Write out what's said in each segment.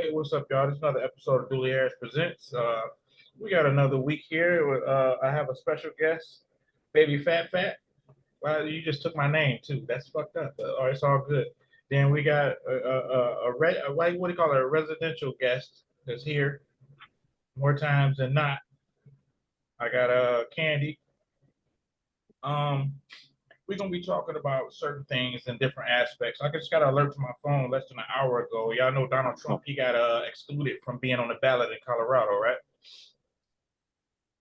Hey, what's up, y'all? This is another episode of Dooley Harris Presents. We got another week here. I have a special guest, Baby Fat Fat. Well, you just took my name too. That's fucked up. It's all good. Then we got what do you call it? A residential guest that's here more times than not. I got Candy. Um, we're gonna be talking about certain things in different aspects. I just got an alert to my phone less than an hour ago. Y'all know Donald Trump. He got excluded from being on the ballot in Colorado, right?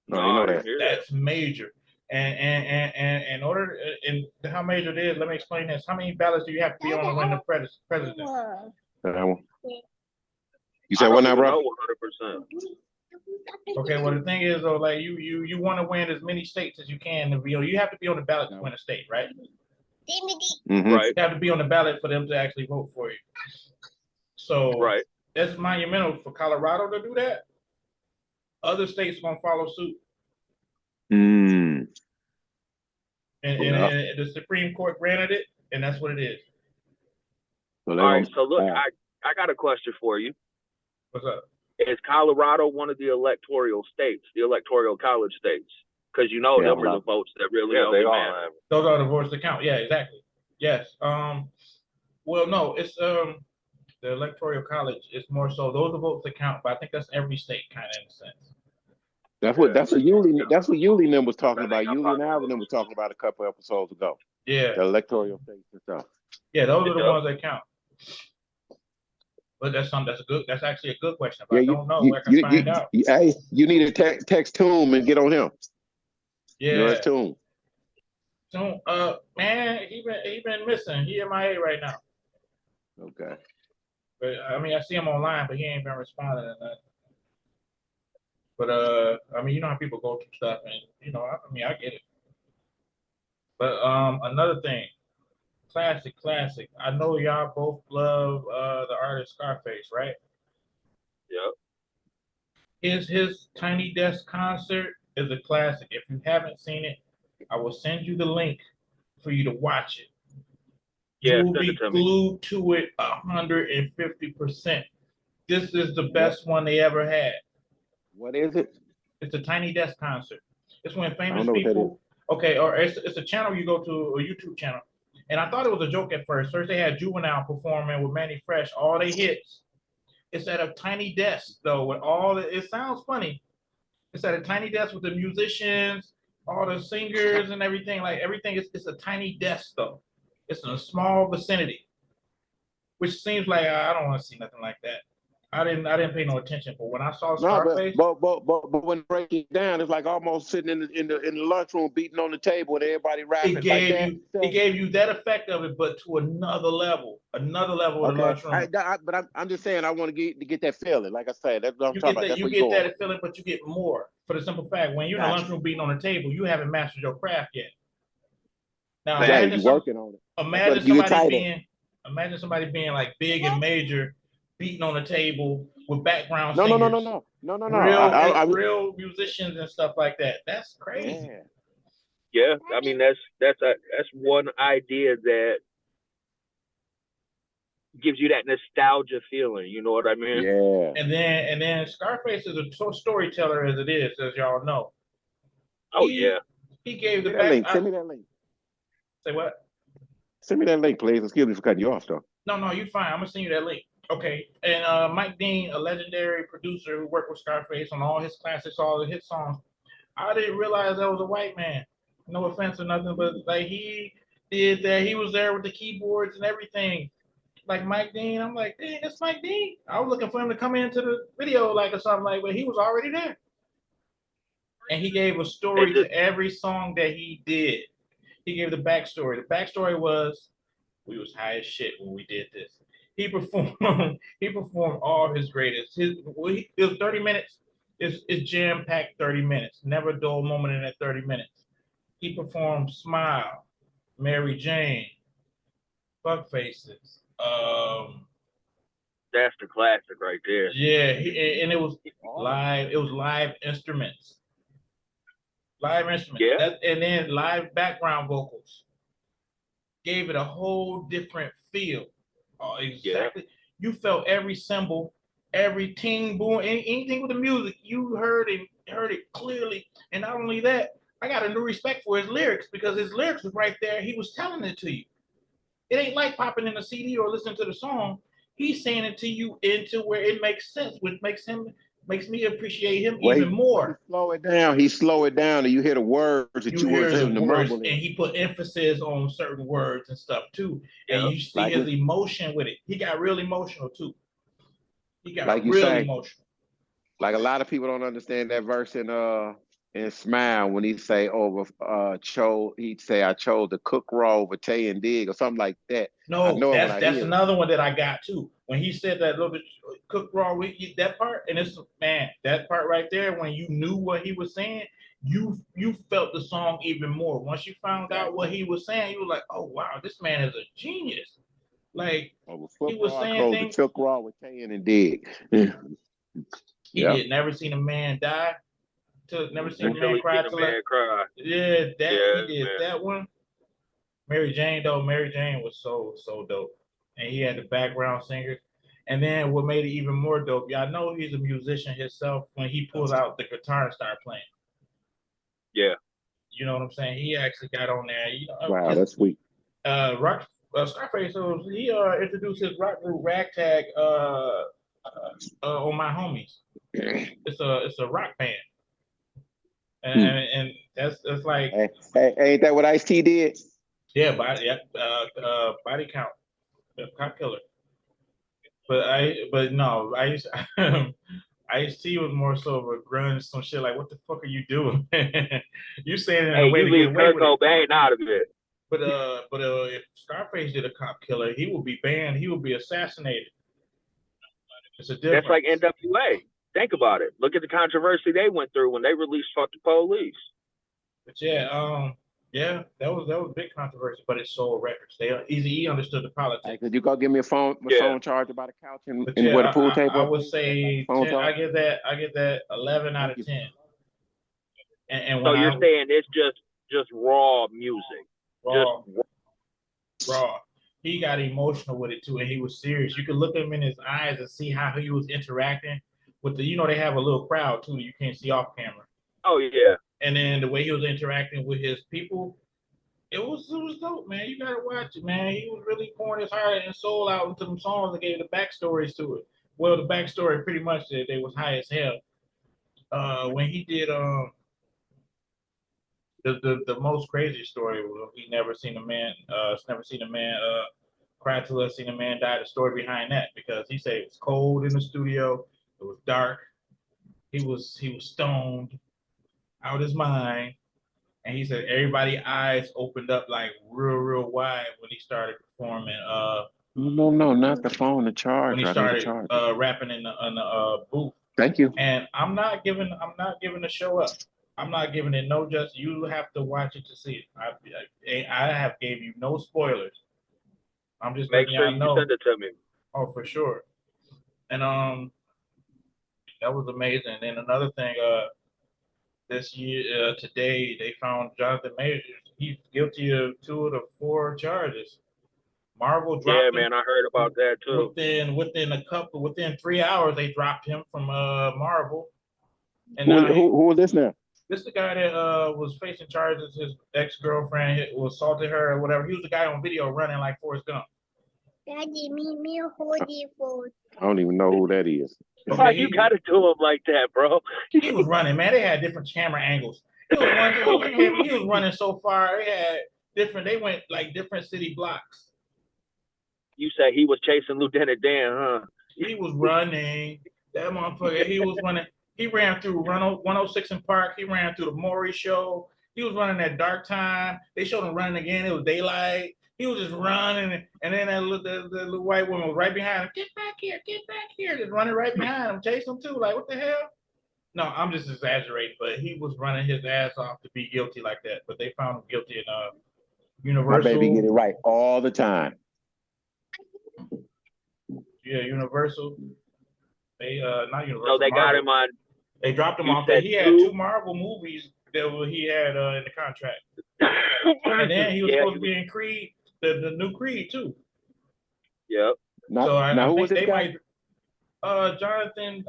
No, you know that. That's major. And in order, and how major it is, let me explain this. How many ballots do you have to be on to win the president? That one. You said what now, bro? 100%. Okay, well the thing is though, like you want to win as many states as you can to be on. You have to be on the ballot to win a state, right? Mm-hmm. Right. You have to be on the ballot for them to actually vote for you. So Right. that's monumental for Colorado to do that. Other states are gonna follow suit. Mm. And the Supreme Court granted it, and that's what it is. So All right. So look, I got a question for you. What's up? Is Colorado one of the electoral states, the electoral college states? Because you know them are the votes that really they matter. are. Those are the votes that count. Yeah, exactly. Yes. Well, no, it's the electoral college. It's more so those are votes that count, but I think that's every state kind of in a sense. That's what Yuli them was talking about. Yuli and Alvin was talking about a couple episodes ago. Yeah. The electoral states and stuff. Yeah, those are the ones that count. But that's actually a good question. If I don't know, I can find out. Hey, you need to text Toom and get on him. Yeah. That's Toom. Toom, man, he been missing. He MIA right now. Okay. But I mean, I see him online, but he ain't been responding to that. But I mean, you know how people go through stuff, and you know, I mean, I get it. But another thing, classic. I know y'all both love the artist Scarface, right? Yep. His Tiny Desk concert is a classic. If you haven't seen it, I will send you the link for you to watch it. Yeah, you will be glued to it 150%. This is the best one they ever had. What is it? It's a Tiny Desk concert. It's when famous people. Okay, or it's a channel you go to, a YouTube channel. And I thought it was a joke at first. First they had Juvenile performing with Manny Fresh, all they hits. It's at a tiny desk though, with it sounds funny. It's at a tiny desk with the musicians, all the singers and everything. Like everything it's a tiny desk though. It's in a small vicinity. Which seems like I don't want to see nothing like that. I didn't pay no attention, but when I saw Scarface, but when breaking down, it's like almost sitting in the lunchroom, beating on the table, and everybody rapping like that. It gave you that effect of it, but to another level of the lunchroom. But I'm just saying, I want to get that feeling. Like I said, that's what I'm talking about. You get that feeling, but you get more for the simple fact when you're in the lunchroom beating on the table, you haven't mastered your craft yet. Now you're working on it. Imagine somebody being like big and major, beating on the table with background singers. No. Real musicians and stuff like that. That's crazy. Yeah, I mean that's one idea that gives you that nostalgia feeling. You know what I mean? Yeah. And then Scarface is a storyteller as it is, as y'all know. He gave the link. Send me that link. Say what? Send me that link, please. Excuse me for cutting you off, though. No, you're fine. I'm gonna send you that link. Okay. And Mike Dean, a legendary producer who worked with Scarface on all his classics, all the hit songs. I didn't realize that was a white man. No offense or nothing, but like he did that. He was there with the keyboards and everything. Like Mike Dean, I'm like, dang, that's Mike Dean. I was looking for him to come into the video like or something like, but he was already there. And he gave a story to every song that he did. He gave the backstory. The backstory was we was high as shit when we did this. He performed all his greatest. It was 30 minutes. It's jam-packed 30 minutes. Never a dull moment in that 30 minutes. He performed Smile, Mary Jane, Fuck Faces. That's the classic right there. Yeah, and it was live. It was live instruments. Yeah. And then live background vocals. Gave it a whole different feel. Exactly. Yeah. You felt every symbol, every ting boom, anything with the music, you heard it clearly. And not only that, I got a new respect for his lyrics because his lyrics was right there. He was telling it to you. It ain't like popping in a CD or listening to the song. He's saying it to you into where it makes sense, which makes me appreciate him even more. Slow it down. He slow it down, and you hear the words that You you hear want the him to words, mumble and in. he put emphasis on certain words and stuff too. And Yeah. you see Like his it- emotion with it. He got real emotional too. He got Like you real say. emotional. Like a lot of people don't understand that verse in Smile when he say he'd say I chose the cook raw over Tay and Dig or something like that. I No, know it when I that's hear it. another one that I got too. When he said that little bit cook raw with you, that part, and it's man, that part right there, when you knew what he was saying, you felt the song even more. Once you found out what he was saying, you were like, oh wow, this man is a genius. Like he was saying things. The cook raw with Tay and Dig. He did never seen a man die. Never seen a Until man he cry seen a till man cry. yeah, Yeah, he did man. that one. Mary Jane though, Mary Jane was so dope, and he had the background singers. And then what made it even more dope, y'all know he's a musician himself. When he pulled out the guitar and started playing, Yeah. you know what I'm saying? He actually got on there. You know, Wow, that's sweet. rock Scarface. So he introduced his rock group Ragtag on My Homies. It's a rock band, and that's like Hey, ain't that what Ice-T did? yeah, body count, cop killer. But no, Ice-T was more so of a grunge, some shit like, what the fuck are you doing? You saying it in a way You to get leave away Kurt with it. Cobain out of it. But if Scarface did a cop killer, he would be banned. He would be assassinated. It's a difference. That's like NWA. Think about it. Look at the controversy they went through when they released "Fuck the Police." But yeah, that was big controversy. But it sold records. Eazy-E understood the politics. Hey, could you go give me a phone charger by the couch and yeah, where the pool table? I would say 10, I get that 11 out of 10. And so you're saying it's just raw music. Raw. He got emotional with it too, and he was serious. You could look at him in his eyes and see how he was interacting with the. They have a little crowd too that you can't see off camera. Oh yeah. And then the way he was interacting with his people, it was dope, man. You gotta watch it, man. He was really pouring his heart and soul out into them songs and gave the backstories to it. Well, the backstory pretty much that they was high as hell. When he did the most crazy story was he never seen a man cry till us seen a man die. The story behind that, because he said it was cold in the studio, it was dark, he was stoned out his mind, and he said everybody's eyes opened up like real wide when he started performing. No, not the phone, the charger. When he started rapping in the booth. Thank you. And I'm not giving the show up. I'm not giving it no justice. You have to watch it to see it. I have gave you no spoilers. I'm just make sure you send it to me. Oh, for sure. And that was amazing. And then another thing, this year today they found Jonathan Majors. He's guilty of 2 of the 4 charges. Marvel dropped him. Yeah, man, I heard about that too. Within 3 hours they dropped him from Marvel. And who was this now? This is the guy that was facing charges. His ex-girlfriend assaulted her or whatever. He was the guy on video running like Forrest Gump. Daddy, I don't even know who that is. Why you gotta do him like that, bro? He was running, man. They had different camera angles. He was running so far. They went like different city blocks. You said he was chasing Lieutenant Dan, huh? He was running. That motherfucker, he was running. He ran through 106 in Park. He ran through the Maury Show. He was running at dark time. They showed him running again. It was daylight. He was just running, and then the little white woman was right behind him. Get back here! Just running right behind him, chasing him too. Like, what the hell? No, I'm just exaggerating, but he was running his ass off to be guilty like that. But they found him guilty in Universal. My baby get it right all the time. Yeah, Universal. They not Universal. So they got him on. They dropped him off there. He had 2 Marvel movies that he had in the contract, and then he was supposed to be in Creed, the new Creed too. Yep. Now who was this guy? Jonathan,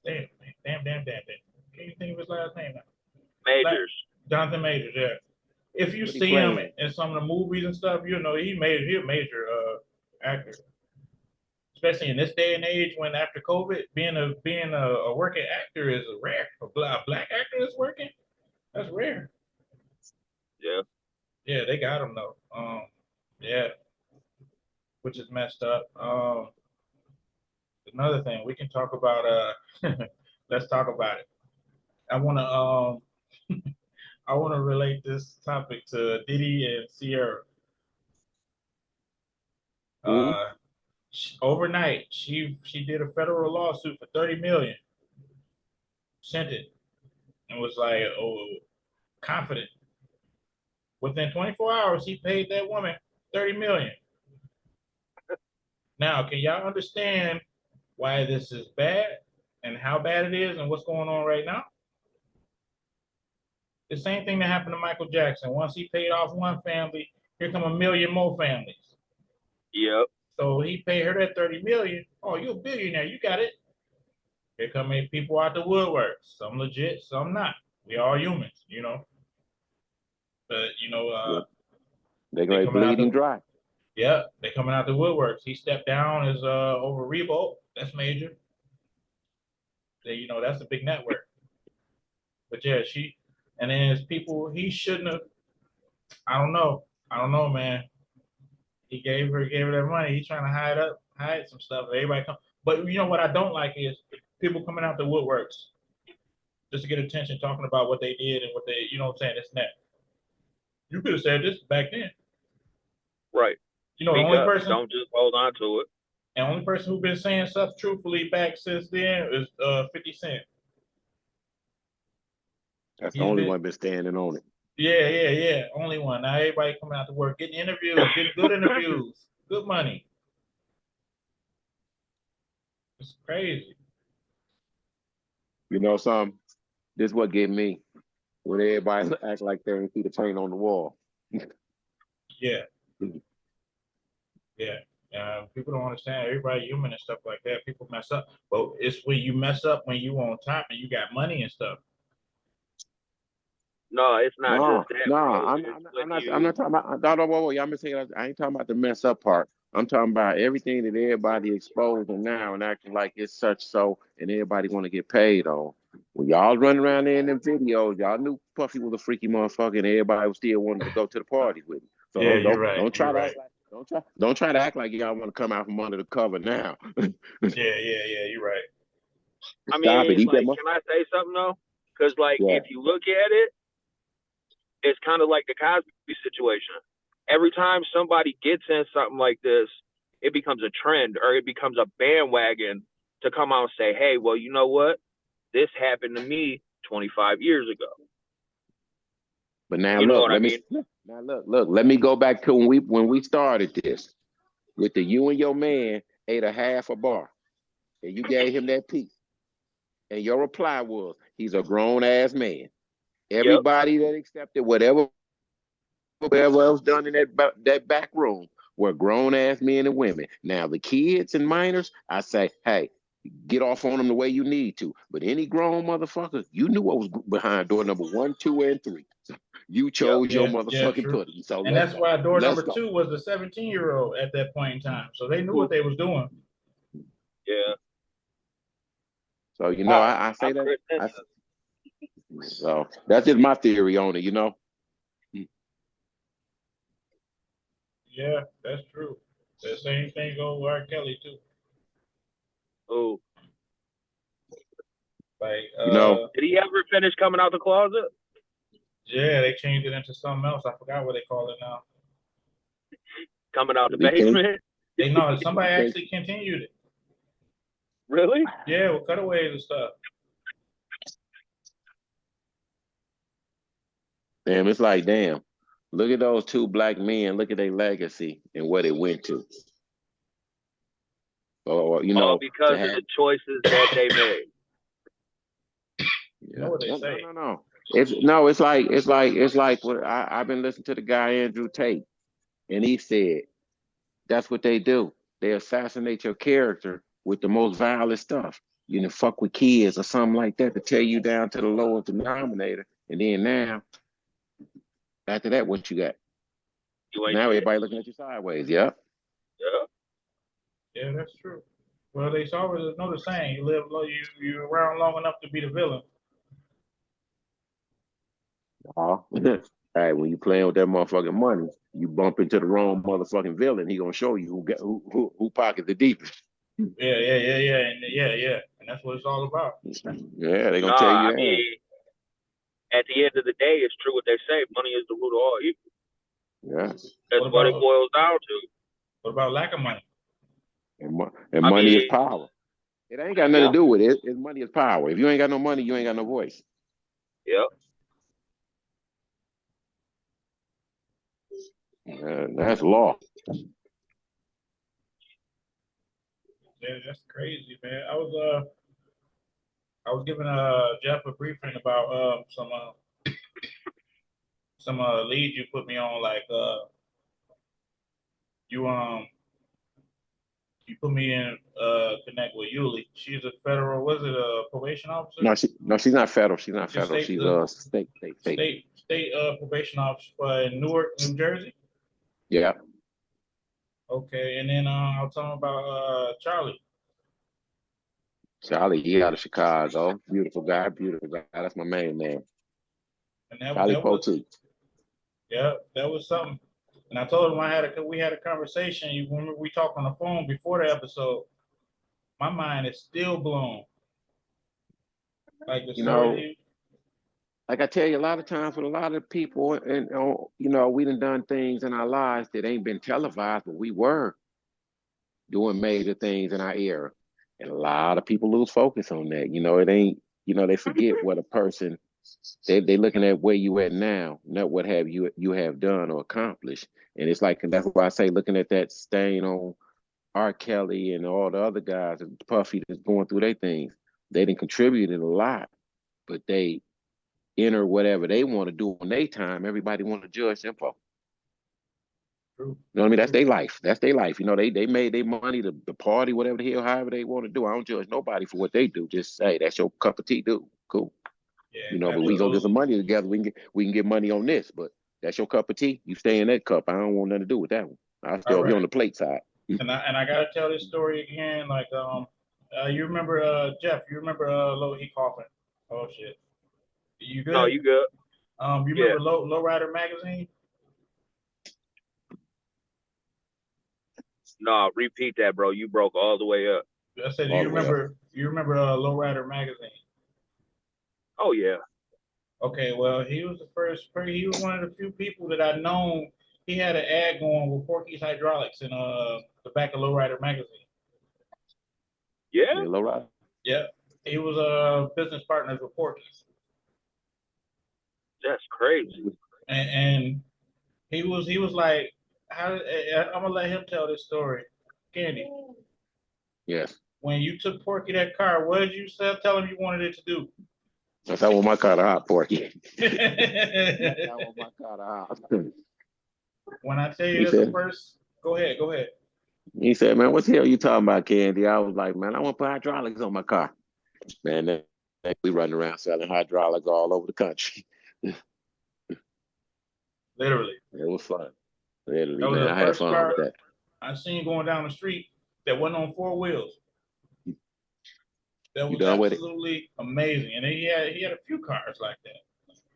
damn. Can't you think of his last name now? Majors. Jonathan Majors, yeah. If you What he see him playing? in some of the movies and stuff, you know he a major actor. Especially in this day and age when after COVID, being a working actor is rare. A black actor that's working, that's rare. Yeah. Yeah, they got him though. Yeah, which is messed up. Another thing we can talk about. Let's talk about it. I want to I want to relate this topic to Diddy and Sierra. Who? Overnight, she did a federal lawsuit for 30 million, sent it, and was like, oh, confident. Within 24 hours, he paid that woman 30 million. Now, can y'all understand why this is bad and how bad it is and what's going on right now? The same thing that happened to Michael Jackson. Once he paid off one family, here come a million more families. Yep. So he paid her that 30 million. Oh, you're a billionaire. You got it. Here come people out the woodwork. Some legit, some not. We all humans, you know. But Yep. They're they gonna coming out bleed him the dry. yeah, they coming out the woodworks. He stepped down as over Revolt. That's major. That's a big network. But yeah, and then his people, he shouldn't have. I don't know. Man. He gave her that money. He's trying to hide some stuff. Everybody come, but you know what I don't like is people coming out the woodworks just to get attention, talking about what they did and what they, you know what I'm saying, this and that. You could have said this back then. Right. The only person, don't just hold on to it. And only person who's been saying stuff truthfully back since then is 50 Cent. That's the only one been standing on it. Yeah. Only one. Now everybody coming out to work, getting interviews, getting good interviews, good money. It's crazy. You know something? This is what get me. When everybody act like they ain't see the paint on the wall. Yeah. People don't understand. Everybody human and stuff like that. People mess up, but it's when you mess up when you on top and you got money and stuff. No, it's not just that. No, I'm not talking about. No, y'all saying I ain't talking about the mess up part. I'm talking about everything that everybody exposing now and acting like it's such so, and everybody want to get paid on. When y'all running around there in them videos, y'all knew Puffy was a freaky motherfucker, and everybody was still wanting to go to the party with him. So yeah, you're right. Don't try to act like don't try to act like y'all want to come out from under the cover now. yeah, you're right. I mean, can I say something though? Because if you look at it, it's kind of like the Cosby situation. Every time somebody gets in something like this, it becomes a trend or it becomes a bandwagon to come out and say, hey, well, you know what? This happened to me 25 years ago. But now look, let me go back to when we started this. With you and your man ate a half a bar and you gave him that piece. And your reply was, he's a grown ass man. Everybody that accepted whatever else done in that back room were grown ass men and women. Now the kids and minors, I say, hey, get off on them the way you need to. But any grown motherfucker, you knew what was behind door number 1, 2, and 3. You chose your motherfucking pudding. So and that's why door number 2 was the 17-year-old at that point in time. So they knew what they was doing. Yeah. So I say that. So that's just my theory on it, Yeah, that's true. The same thing goes with R. Kelly too. Oh. Did he ever finish coming out the closet? Yeah, they changed it into something else. I forgot what they call it now. Coming out the basement? Somebody actually continued it. Really? Yeah, with cutaways and stuff. Damn, it's like, look at those 2 black men. Look at their legacy and what it went to. All because of the choices that they made. You know what they say? No. It's like what I've been listening to the guy Andrew Tate, and he said that's what they do. They assassinate your character with the most violent stuff. You know, fuck with kids or something like that to tear you down to the lowest denominator. And then now, after that, what you got? Now everybody looking at you sideways. Yep. Yeah, that's true. Well, they always know the saying: you live low, you around long enough to be the villain. Hey, when you playing with that motherfucking money, you bump into the wrong motherfucking villain. He gonna show you who pockets the deepest. Yeah, and that's what it's all about. Yeah, they gonna tell you that. I mean, at the end of the day, it's true what they say: money is the root of all evil. Yeah, that's what it boils down to. What about lack of money? And money is power. It ain't got nothing to do with it. It's money is power. If you ain't got no money, you ain't got no voice. Yep. That's law. Yeah, that's crazy, man. I was giving Jeff a briefing about some leads you put me on, like you put me in connect with Yuli. She's a federal, was it a probation officer? No, she's not federal. She's not federal. She's state probation officer in Newark, New Jersey. Yeah. Okay, and then I'll tell him about Charlie. Charlie, he out of Chicago. Beautiful guy. That's my main man. And Charlie Poteet. Yeah, that was something. And I told him we had a conversation. You remember we talked on the phone before the episode. My mind is still blown. Like the story. Like I tell you, a lot of times with a lot of people, and we done things in our lives that ain't been televised, but we were doing major things in our era. And a lot of people lose focus on that. It ain't, they forget what a person, they looking at where you at now, not what have you have done or accomplished. And it's like, that's why I say, looking at that stain on R. Kelly and all the other guys, and Puffy that's going through their things, they done contributed a lot, but they enter whatever they want to do on their time. Everybody want to judge them for. True. You know what I mean? That's their life. That's their life. They made their money, the party, whatever the hell, however they want to do. I don't judge nobody for what they do. Just say that's your cup of tea, dude. Cool. Yeah, but we gonna get some money together. We can get money on this, but that's your cup of tea. You stay in that cup. I don't want nothing to do with that one. I still be on the plate side. And I gotta tell this story again. Like you remember Jeff? You remember Low Heat Coffin? Oh shit. You good? No, you good. You remember Lowrider magazine? No, repeat that, bro. You broke all the way up. I said, you remember Lowrider magazine? Oh yeah. Okay, well, he was he was one of the few people that I known. He had an ad going with Porky's Hydraulics in the back of Lowrider magazine. Yeah. Lowrider. Yeah, he was business partners with Porky's. That's crazy. And he was like, I'm gonna let him tell this story. Candy. Yes. When you took Porky that car, what did you tell him you wanted it to do? I want my car to hot, Porky. I want my car to hot. When I tell you the first, go ahead. He said, man, what the hell you talking about, Candy? I was like, man, I want to put hydraulics on my car. Man, then we running around selling hydraulics all over the country. Literally. It was fun. Literally, that was man. The I had first fun car with that. I seen going down the street that wasn't on 4 wheels. That was absolutely amazing. And he had a few cars like that.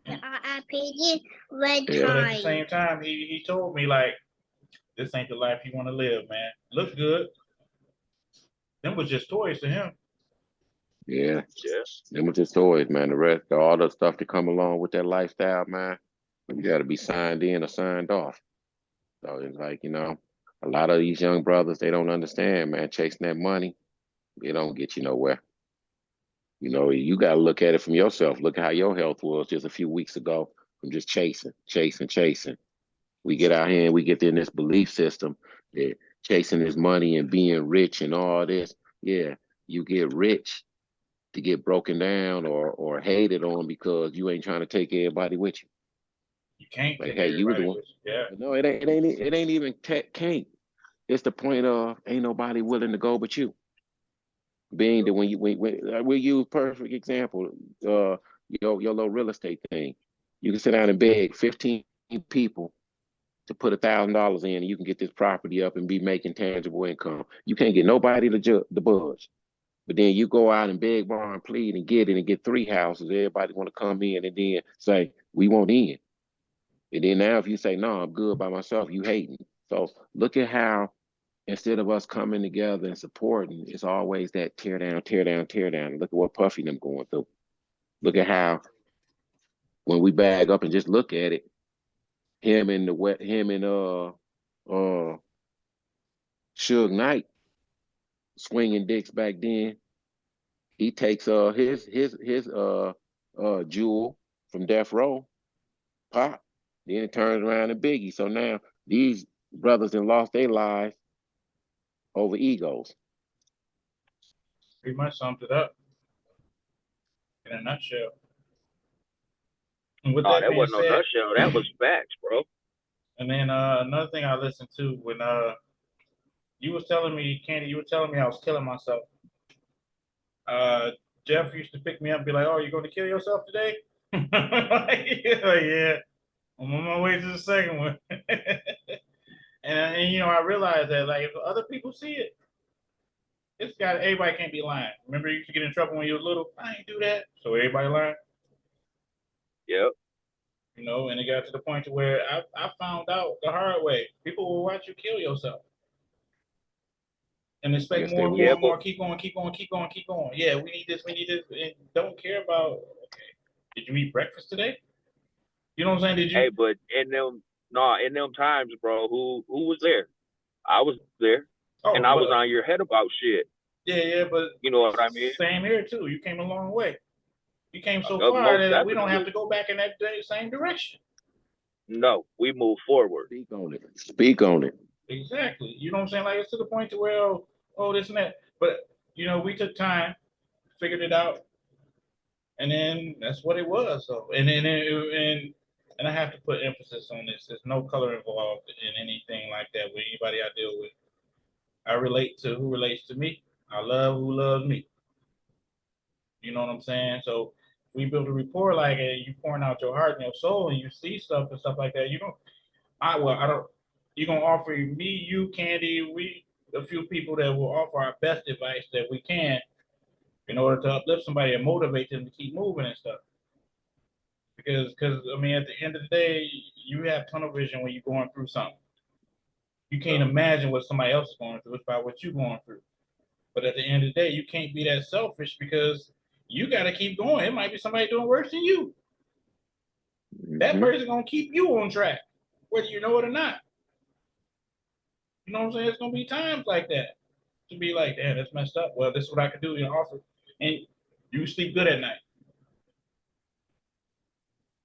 But at the same time, he told me, like, this ain't the life you want to live, man. Look good. Them was just toys to him. Yeah. Them was just toys, man. The rest, all the stuff that come along with that lifestyle, man, you got to be signed in or signed off. So it's like, a lot of these young brothers, they don't understand, man. Chasing that money, it don't get you nowhere. You got to look at it from yourself. Look at how your health was just a few weeks ago from just chasing. We get out here and we get in this belief system that chasing this money and being rich and all this. Yeah, you get rich to get broken down or hated on because you ain't trying to take everybody with you. You can't. Like, hey, you were the one. Yeah. No, it ain't even can't. It's the point of ain't nobody willing to go but you. Being that we'll use perfect example, your little real estate thing. You can sit down and beg 15 people to put $1,000 in, and you can get this property up and be making tangible income. You can't get nobody to budge. But then you go out and beg, borrow, and plead and get it and get 3 houses. Everybody want to come in and then say, we want in. And then now if you say, no, I'm good by myself, you hating. So look at how instead of us coming together and supporting, it's always that tear down, tear down, tear down. Look at what Puffy them going through. Look at how when we bag up and just look at it, him and Suge Knight swinging dicks back then. He takes his Jewel from Death Row, Pop, then it turns around to Biggie. So now these brothers have lost their lives over egos. Pretty much summed it up in a nutshell. And with that wasn't no nutshell. That was facts, bro. And then another thing I listened to when you was telling me, Candy, you were telling me I was killing myself. Jeff used to pick me up and be like, "Oh, you going to kill yourself today?" Like, yeah, I'm on my way to the second one. and you know, I realized that like if other people see it, everybody can't be lying. Remember, you used to get in trouble when you was little. I ain't do that, so everybody lying. Yep. You know, and it got to the point to where I found out the hard way. People will watch you kill yourself. And expect more, keep going. Yeah, we need this, and don't care about, okay, did you eat breakfast today? You know what I'm saying? Did you? Hey, but in them times, bro, who was there? I was there. And I was on your head about shit. Yeah, but you know what I mean? Same here too. You came a long way. You came so far that we don't have to go back in that same direction. No, we move forward. Speak on it. Exactly. You know what I'm saying? Like it's to the point to where this and that. But you know, we took time, figured it out, and then that's what it was. So and I have to put emphasis on this. There's no color involved in anything like that with anybody I deal with. I relate to who relates to me. I love who loves me. You know what I'm saying? So we build a rapport like you pouring out your heart and your soul, and you see stuff and stuff like that. I don't. You're gonna offer me, you, Candy, a few people that will offer our best advice that we can in order to uplift somebody and motivate them to keep moving and stuff. Because I mean, at the end of the day, you have tunnel vision when you're going through something. You can't imagine what somebody else is going through. It's about what you're going through. But at the end of the day, you can't be that selfish because you got to keep going. It might be somebody doing worse than you. Mm-hmm. That person's going to keep you on track, whether you know it or not. You know what I'm saying? It's going to be times like that to be like, damn, that's messed up. Well, this is what I could do in offer. And you sleep good at night.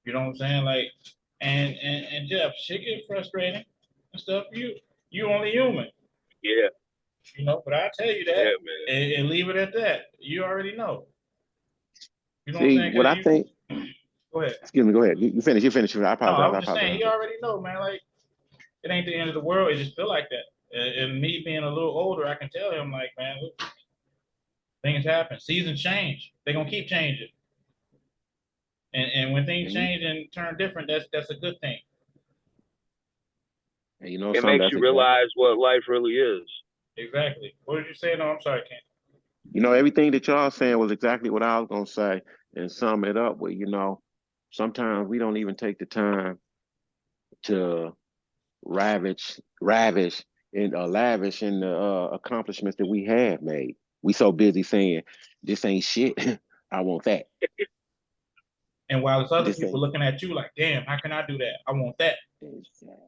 You know what I'm saying? Like, and Jeff, shit get frustrating and stuff. You only human. Yeah. You know, but I tell you that and leave it at that. You already know. You know what I'm saying? What I think. Go ahead. Excuse me. Go ahead. You finish. I apologize. No, I'm just saying. He already know, man. Like, it ain't the end of the world. It just feel like that. And me being a little older, I can tell him, like, man, look, things happen. Seasons change. They're gonna keep changing. And when things change and turn different, that's a good thing. And you know, it makes you realize what life really is. Exactly. What did you say? No, I'm sorry, Ken. You know, everything that y'all saying was exactly what I was gonna say, and sum it up with, you know, sometimes we don't even take the time to lavish in the accomplishments that we have made. We so busy saying this ain't shit. I want that. And while there's other people looking at you like, damn, how can I do that? I want that. Exactly.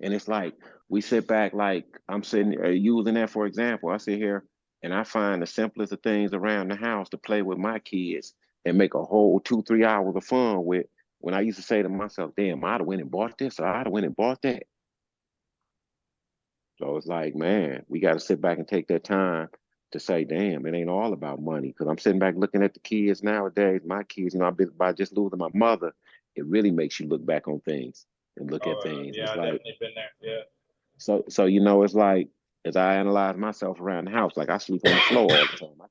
And it's like we sit back, like I'm sitting using that for example. I sit here and I find the simplest of things around the house to play with my kids and make a whole 2-3 hours of fun with. When I used to say to myself, damn, I'd have went and bought this or I'd have went and bought that. So it's like, man, we got to sit back and take that time to say, damn, it ain't all about money. Because I'm sitting back looking at the kids nowadays, my kids, you know, by just losing my mother, it really makes you look back on things and look at things. Yeah, it's I've like, definitely been there. Yeah. So you know, it's like as I analyze myself around the house, like I sleep on the floor all the time.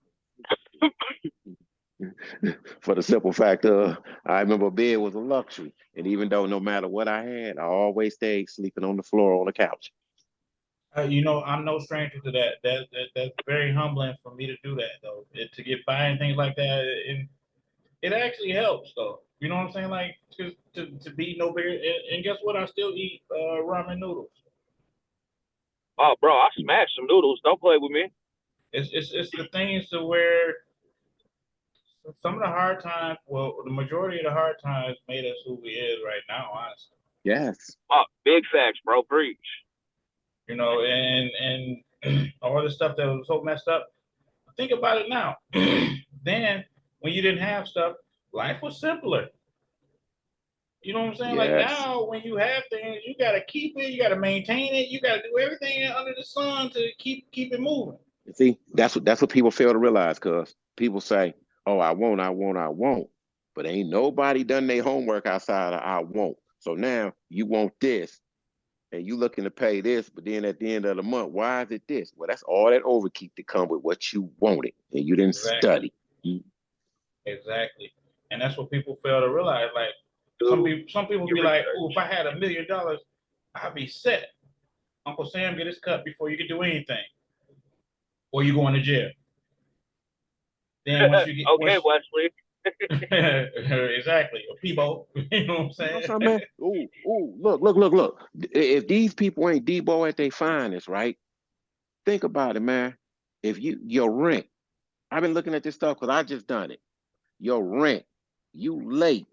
For the simple fact of, I remember bed was a luxury. And even though no matter what I had, I always stayed sleeping on the floor on the couch. You know, I'm no stranger to that. That's very humbling for me to do that, though. To get by and things like that, and it actually helps, though. You know what I'm saying? Like to be no bigger. And guess what? I still eat ramen noodles. Oh, bro, I smashed some noodles. Don't play with me. It's the things to where some of the hard times, well, the majority of the hard times made us who we is right now, honestly. Yes. Oh, big facts, bro. Preach. You know, and all the stuff that was so messed up. Think about it now. Then, when you didn't have stuff, life was simpler. You know what I'm saying? Like Yes. now, when you have things, you gotta keep it, you gotta maintain it, you gotta do everything under the sun to keep it moving. See, that's what people fail to realize, cause people say, "Oh, I won't, I won't, I won't," but ain't nobody done their homework outside of "I won't." So now you want this, and you looking to pay this, but then at the end of the month, why is it this? Well, that's all that overkeep to come with what you wanted, and you didn't Exactly. study. Exactly. And that's what people fail to realize. Like some people Your be like, research. "Oh, if I had $1 million, I'd be set." Uncle Sam get his cut before you can do anything, or you going to jail. Then once you get Okay, Wesley. exactly, or Peebo, you know what I'm You know saying? something, man? Look. If these people ain't Debo at their finest, right? Think about it, man. If your rent, I've been looking at this stuff because I just done it. Your rent, you late,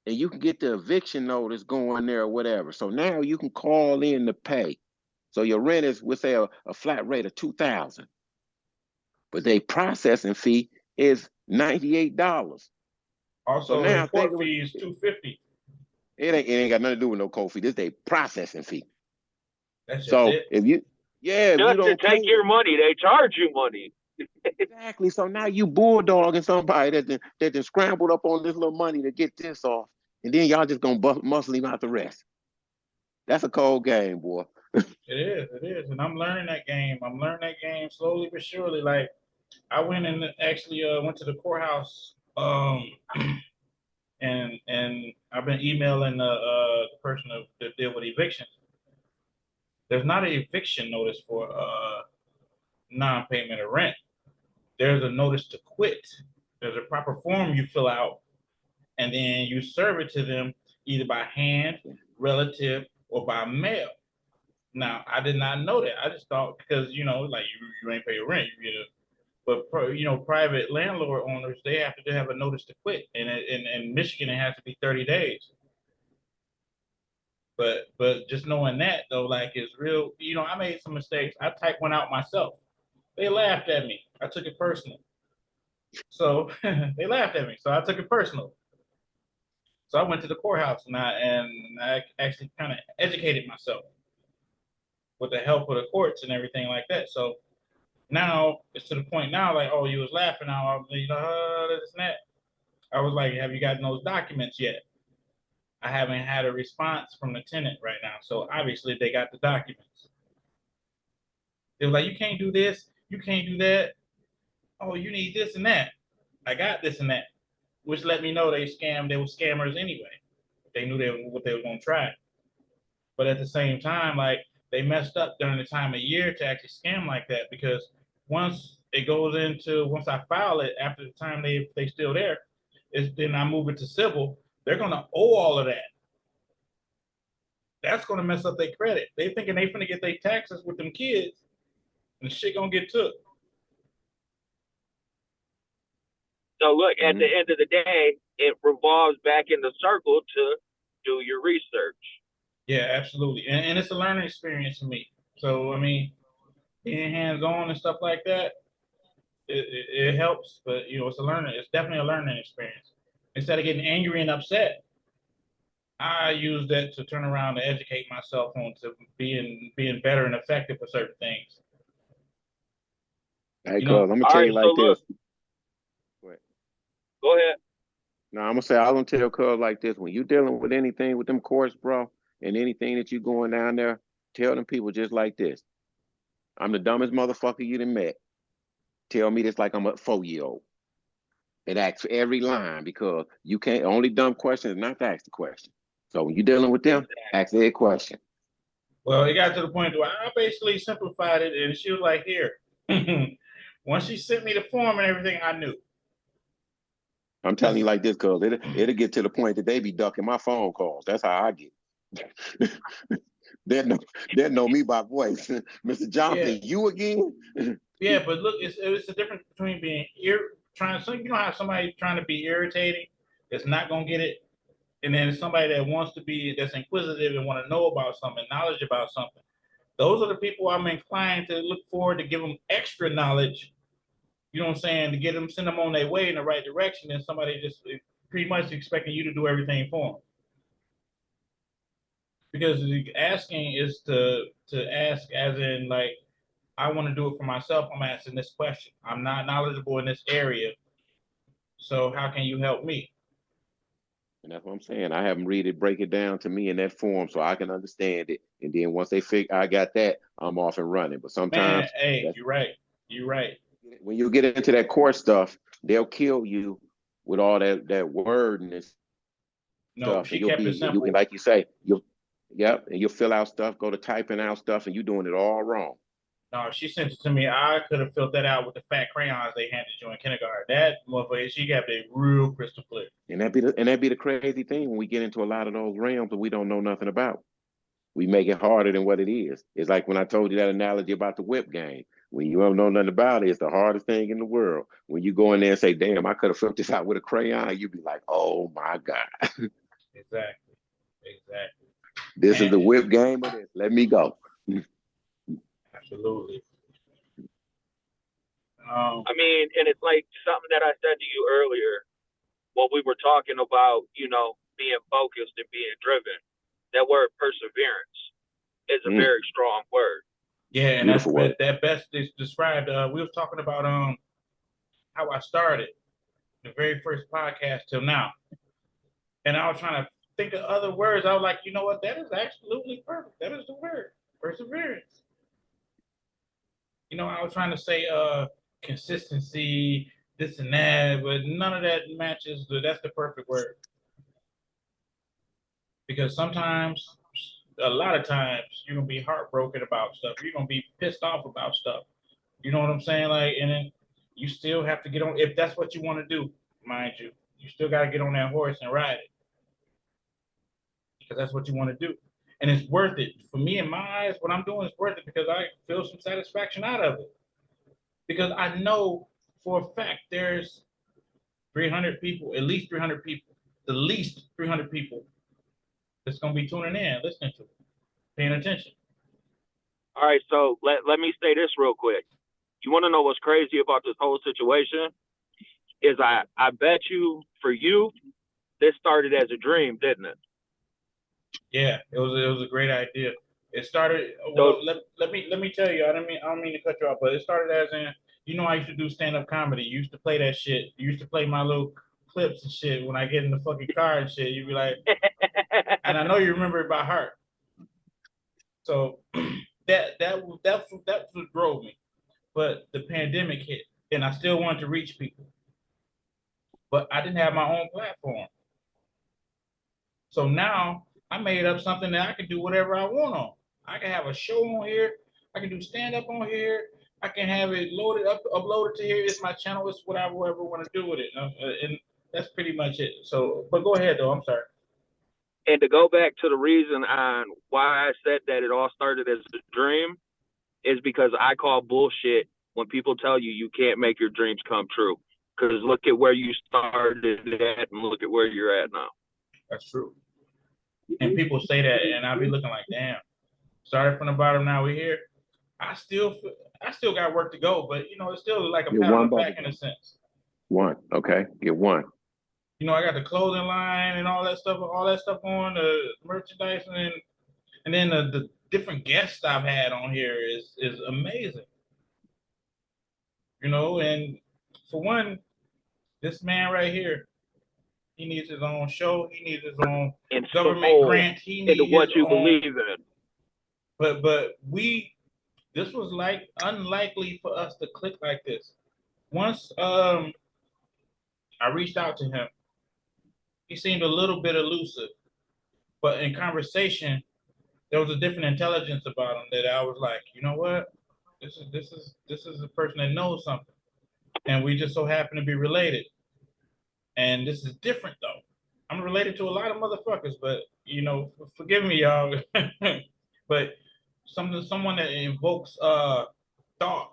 and you can get the eviction notice going there or whatever. So now you can call in to pay. So your rent is, we'll say, a flat rate of $2,000, but they processing fee is $98. So Also, the now think court of it. fee is $250. It ain't got nothing to do with no cold fee. This is a processing fee. That's just So it. if you Just to don't pay take your money, they charge you money. exactly. So now you bulldogging somebody that scrambled up on this little money to get this off, and then y'all just gonna muscle him out the rest. That's a cold game, boy. It is, and I'm learning that game. I'm learning that game slowly but surely. Like I went and actually went to the courthouse, and I've been emailing the person that deal with evictions. There's not an eviction notice for non-payment of rent. There's a notice to quit. There's a proper form you fill out, and then you serve it to them either by hand, relative, or by mail. Now, I did not know that. I just thought because like you ain't pay your rent, you get a. But private landlord owners they have to have a notice to quit, and in Michigan it has to be 30 days. But just knowing that though, like it's real. I made some mistakes. I typed one out myself. They laughed at me. I took it personal. So they laughed at me. So I took it personal. So I went to the courthouse and I actually kind of educated myself with the help of the courts and everything like that. So now it's to the point now, like, oh, you was laughing now, this and that. I was like, have you gotten those documents yet? I haven't had a response from the tenant right now. So obviously they got the documents. They were like, you can't do this, you can't do that. Oh, you need this and that. I got this and that, which let me know they were scammers anyway. They knew what they were gonna try. But at the same time, like they messed up during the time of year to actually scam like that because once I file it after the time they still there, then I move it to civil, they're gonna owe all of that. That's gonna mess up their credit. They thinking they finna get their taxes with them kids, and the shit gonna get took. So look, at the end of the day, it revolves back in the circle to do your research. Yeah, absolutely, and it's a learning experience for me. So I mean, being hands on and stuff like that, it helps. But it's definitely a learning experience. Instead of getting angry and upset, I use that to turn around and educate myself on to being better and effective for certain things. Hey, cuz I'm gonna tell you like this. Go ahead. No, I'm gonna tell cuz like this. When you dealing with anything with them courts, bro, and anything that you going down there, tell them people just like this. I'm the dumbest motherfucker you done met. Tell me this like I'm a 4-year-old. It asks for every line because you can't, only dumb question is not to ask the question. So when you're dealing with them, ask their question. Well, it got to the point where I basically simplified it, and she was like, "Here." Once she sent me the form and everything, I knew. I'm telling you like this because it'll get to the point that they be ducking my phone calls. That's how I get. They know me by voice. Mr. Jonathan, you again? Yeah, but look, it's the difference between being you know how somebody trying to be irritating that's not gonna get it, and then somebody that wants to be that's inquisitive and want to know about something, knowledge about something. Those are the people I'm inclined to look forward to give them extra knowledge. You know what I'm saying? To get them, send them on their way in the right direction, and somebody just pretty much expecting you to do everything for them. Because asking is to ask as in like, I want to do it for myself. I'm asking this question. I'm not knowledgeable in this area. So how can you help me? And that's what I'm saying. I have them break it down to me in that form so I can understand it. And then once they figure I got that, I'm off and running. But sometimes, man, hey, you're right. You're right. When you get into that court stuff, they'll kill you with all that word and this stuff. She kept it simple. You can, like you say, and you'll fill out stuff, go to typing out stuff, and you're doing it all wrong. No, she sent it to me. I could have filled that out with the fat crayons they handed you in kindergarten. That motherfucker, she got it real crystal clear. And that'd be the crazy thing when we get into a lot of those realms that we don't know nothing about. We make it harder than what it is. It's like when I told you that analogy about the whip game. When you don't know nothing about it, it's the hardest thing in the world. When you go in there and say, damn, I could have filled this out with a crayon, you'd be like, oh my God. Exactly. This is the whip game of this. Let me go. Absolutely. I mean, and it's like something that I said to you earlier when we were talking about, being focused and being driven. That word perseverance is a very strong word. Yeah, and that best is described. We were talking about how I started the very first podcast till now, and I was trying to think of other words. I was like, you know what? That is absolutely perfect. That is the word, perseverance. I was trying to say consistency, this and that, but none of that matches. That's the perfect word. Because sometimes, a lot of times, you're gonna be heartbroken about stuff. You're gonna be pissed off about stuff. You know what I'm saying? Like, and then you still have to get on, if that's what you want to do, mind you. You still got to get on that horse and ride it. Because that's what you want to do. And it's worth it. For me, in my eyes, what I'm doing is worth it because I feel some satisfaction out of it. Because I know for a fact there's 300 people, at least 300 people, the least 300 people that's going to be tuning in, listening to it, paying attention. All right, so let me say this real quick. You want to know what's crazy about this whole situation? Is I bet you, for you, this started as a dream, didn't it? Yeah, it was a great idea. It started. Well, let me tell you. I don't mean to cut you off, but it started as in. I used to do stand up comedy. You used to play that shit. You used to play my little clips and shit when I get in the fucking car and shit. You'd be like, and I know you remember it by heart. So that's what drove me. But the pandemic hit, and I still wanted to reach people, but I didn't have my own platform. So now I made up something that I can do whatever I want on. I can have a show on here. I can do stand up on here. I can have it loaded up, uploaded to here. It's my channel. It's whatever I ever want to do with it, and that's pretty much it. So, but go ahead though. I'm sorry. And to go back to the reason on why I said that it all started as a dream is because I call bullshit when people tell you you can't make your dreams come true. Because look at where you started at and look at where you're at now. That's true. And people say that, and I'll be looking like, damn, started from the bottom, now we're here. I still got work to go, but it's still like a pat on the back in a sense. One, okay, get one. I got the clothing line and all that stuff on the merchandise, and then the different guests I've had on here is amazing. And for one, this man right here, he needs his own show. He needs his own government grant. He needs what you believe in. But this was like unlikely for us to click like this. Once I reached out to him. He seemed a little bit elusive, but in conversation, there was a different intelligence about him that I was like, you know what? This is a person that knows something, and we just so happen to be related. And this is different though. I'm related to a lot of motherfuckers, but forgive me, y'all. But someone that invokes thought,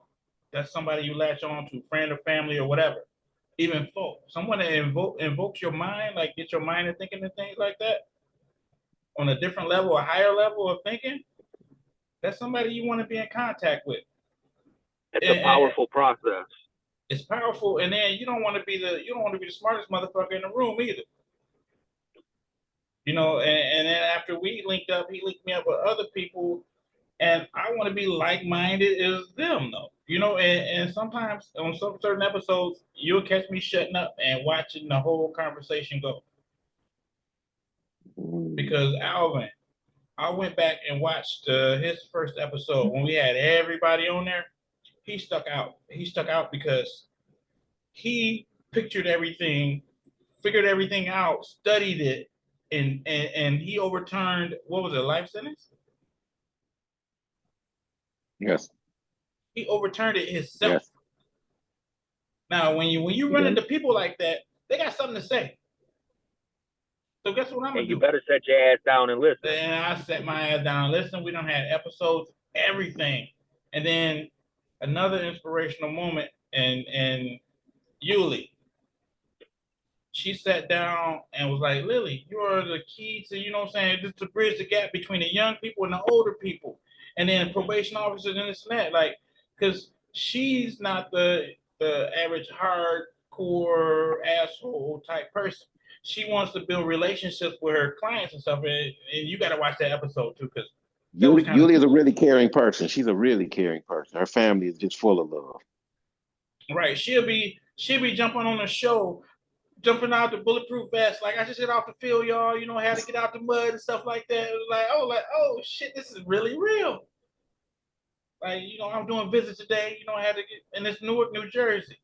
that's somebody you latch on to, friend or family or whatever. Even folk, someone that invokes your mind, like get your mind to thinking and things like that on a different level, a higher level of thinking. That's somebody you want to be in contact with. It's a powerful process. It's powerful, and then you don't want to be the smartest motherfucker in the room either. And then after we linked up, he linked me up with other people, and I want to be like-minded as them, though. And sometimes on some certain episodes, you'll catch me shutting up and watching the whole conversation go. Because Alvin, I went back and watched his first episode when we had everybody on there. He stuck out. He stuck out because he pictured everything, figured everything out, studied it, and he overturned, what was it, life sentence? Yes. He overturned it himself. Yes. Now, when you run into people like that, they got something to say. So guess what I'm gonna do? You better set your ass down and listen. And I set my ass down and listen. We done had episodes, everything. And then another inspirational moment, and Yuli, she sat down and was like, Lily, you are the key to, just to bridge the gap between the young people and the older people. And then probation officers and this and that. Like, because she's not the average hardcore asshole type person. She wants to build relationships with her clients and stuff. And you got to watch that episode too, because Yuli is a really caring person. She's a really caring person. Her family is just full of love. Right. She'll be jumping on the show, jumping out the bulletproof vest. Like, I just get off the field, y'all. How to get out the mud and stuff like that. It was oh shit, this is really real. Like, I'm doing visits today. I had to get in this Newark, New Jersey.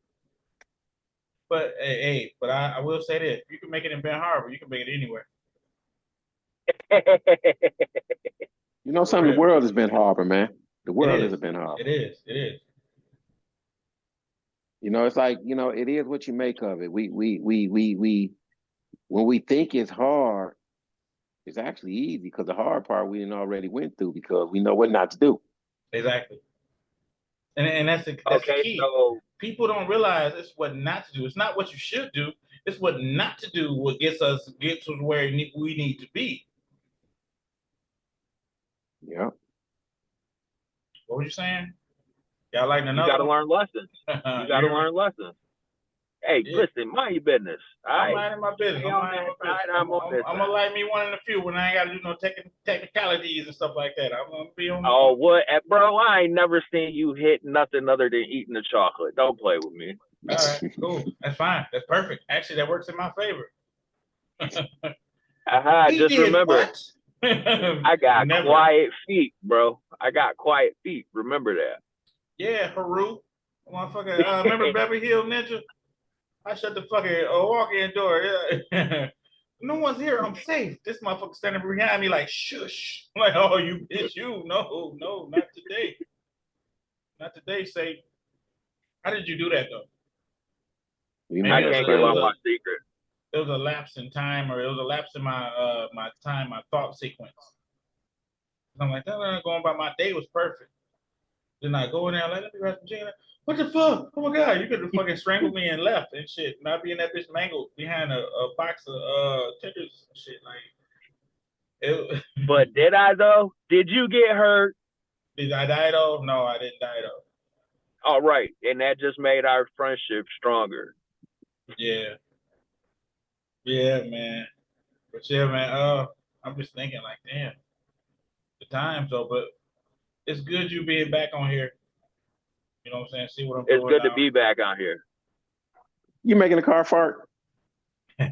But but I will say this: if you can make it in Ben Harbor, you can make it anywhere. Something. The world has been Harbor, man. The world has been Harbor. It is. It is. It's like, it is what you make of it. We when we think it's hard, it's actually easy, because the hard part we already went through, because we know what not to do. Exactly. And that's the key. So people don't realize it's what not to do. It's not what you should do. It's what not to do. What gets us where we need to be. Yeah. What were you saying? Y'all like another? You got to learn lessons. You got to learn lessons. Hey, listen, mind your business. I'm minding my business. I'm gonna like me one in the few when I ain't got to do no technicalities and stuff like that. I'm gonna be on. Oh, what, bro? I ain't never seen you hit nothing other than eating the chocolate. Don't play with me. All right, cool. That's fine. That's perfect. Actually, that works in my favor. Just remember, I got quiet feet, bro. I got quiet feet. Remember that. Yeah, Haru. Motherfucker. Remember Beverly Hills Ninja? I shut the fucking walk-in door. No one's here. I'm safe. This motherfucker standing behind me like, shush. I'm like, oh, it's you. No, not today. Not today, safe. How did you do that, though? I can't give out my secret. It was a lapse in time, or it was a lapse in my my thought sequence. I'm like, going by my day was perfect. Then I go in there, let me grab some chicken. What the fuck? Oh my god, you could have fucking strangled me and left and shit. Not being that bitch mangled behind a box of tenders and shit. Like, but did I though? Did you get hurt? Did I die though? No, I didn't die though. All right, and that just made our friendship stronger. Yeah. Yeah, man. But yeah, man. I'm just thinking like, damn, the times though. But it's good you being back on here. You know what I'm saying? See what I'm doing. It's good to be back on here. You making a car fart? Hey,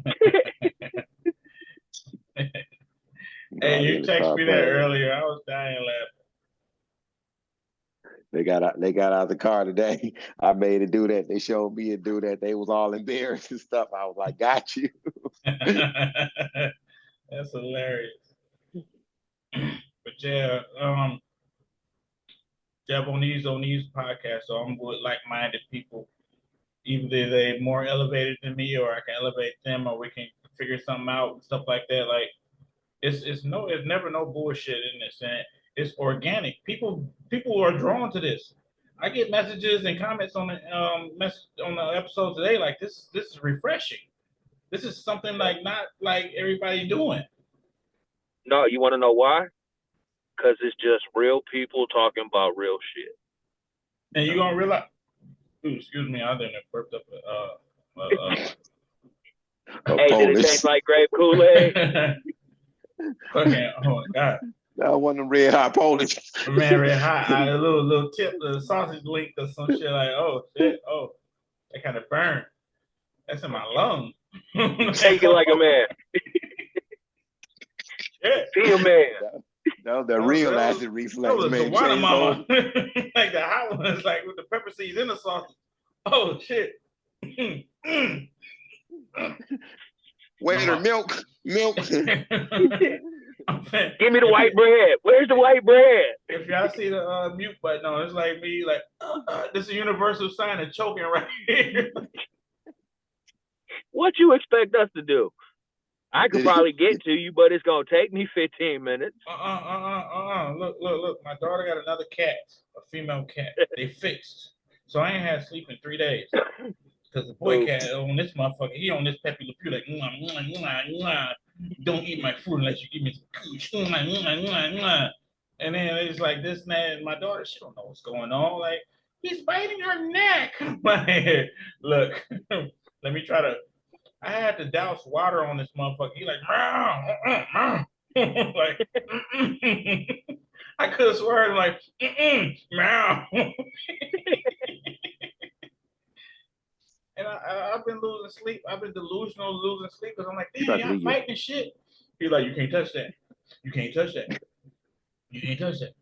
you texted me that earlier. I was dying They got out the car today. I made it do that. They showed me it do that. They was all embarrassed and stuff. I was like, got you. That's hilarious. But yeah, Jeff, on these podcasts, so I'm with like-minded people. Either they're more elevated than me, or I can elevate them, or we can figure something out and stuff like that. Like it's never no bullshit in this, and it's organic. People are drawn to this. I get messages and comments on the on the episode today. Like this is refreshing. This is something like not like everybody doing. No, you want to know why? Because it's just real people talking about real shit. And you gonna realize. Ooh, excuse me, I didn't burped up. Hey, did it taste like grape Kool-Aid? Okay, oh my god. That wasn't red hot Polish. Man, red hot. A little tip, the sausage link or some shit like, oh shit, oh, that kind of burn. That's in my lungs. Take it like a man. Yeah. Be a man. That was the real acid reflex, man. The watermelon. Like the hot ones, like with the pepper seeds in the sausage. Oh shit. Waiter, milk. Give me the white bread. Where's the white bread? If y'all see the mute button on, it's like me, like this is a universal sign of choking right here. What you expect us to do? I could probably get to you, but it's gonna take me 15 minutes. Look. My daughter got another cat, a female cat. They fixed, so I ain't had sleep in 3 days. Because the boy cat on this motherfucker, he on this Pepe Le Pew like, don't eat my food unless you give me some cooch. And then it's like this and that, and my daughter, she don't know what's going on. Like, he's biting her neck. Look, let me try to. I had to douse water on this motherfucker. He like, like, I could have sworn like, meow. And I've been losing sleep. I've been delusional losing sleep because I'm like, damn, y'all fighting shit. He's like, you can't touch that. You can't touch that. You can't touch that.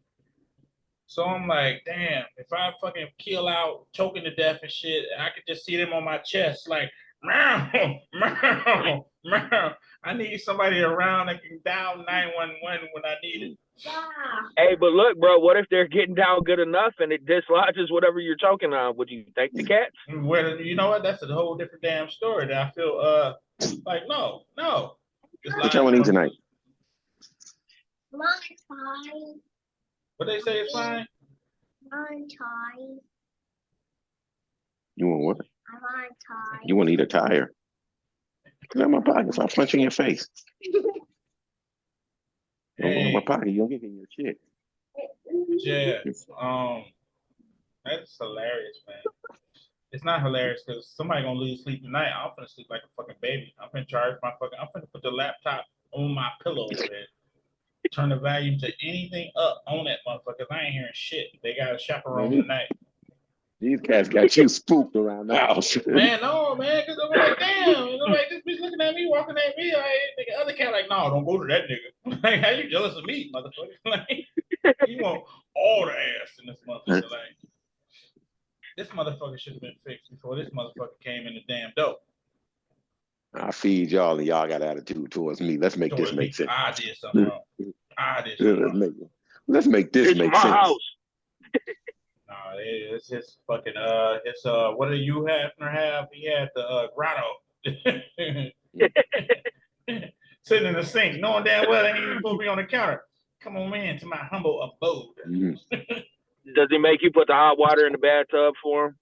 So I'm like, damn, if I fucking kill out, choking to death and shit, I could just see them on my chest, like, meow, meow, meow. I need somebody around that can dial 911 when I need it. Hey, but look, bro, what if they're getting down good enough and it dislodges whatever you're choking on? Would you take the cats? Well, you know what? That's a whole different damn story that I feel like no. What y'all want to eat tonight? Mine's fine. What they say is fine? Mine's fine. You want what? I want tie. You want to eat a tire? Get out of my pocket so I punch you in your face. Don't go in my pocket. You don't get in your shit. Yeah. That's hilarious, man. It's not hilarious because somebody gonna lose sleep tonight. I'm gonna sleep like a fucking baby. I'm gonna charge my fucking. I'm gonna put the laptop on my pillow and turn the volume to anything up on that motherfucker. I ain't hearing shit. They got a chaperone tonight. These cats got you spooked around the house. Man, no, man, because I'm like, damn, like this bitch looking at me, walking at me. The other cat like, no, don't go to that nigga. Like, how you jealous of me, motherfucker? Like, you want all the ass in this motherfucker. Like, this motherfucker should have been fixed before this motherfucker came in the damn door. I feed y'all and y'all got attitude towards me. Let's make this make sense. I did something wrong. Let's make this make sense. House. No, it's his fucking what did you have? He had the grotto sitting in the sink, knowing damn well they ain't even supposed to be on the counter. Come on in to my humble abode. Does he make you put the hot water in the bathtub for him?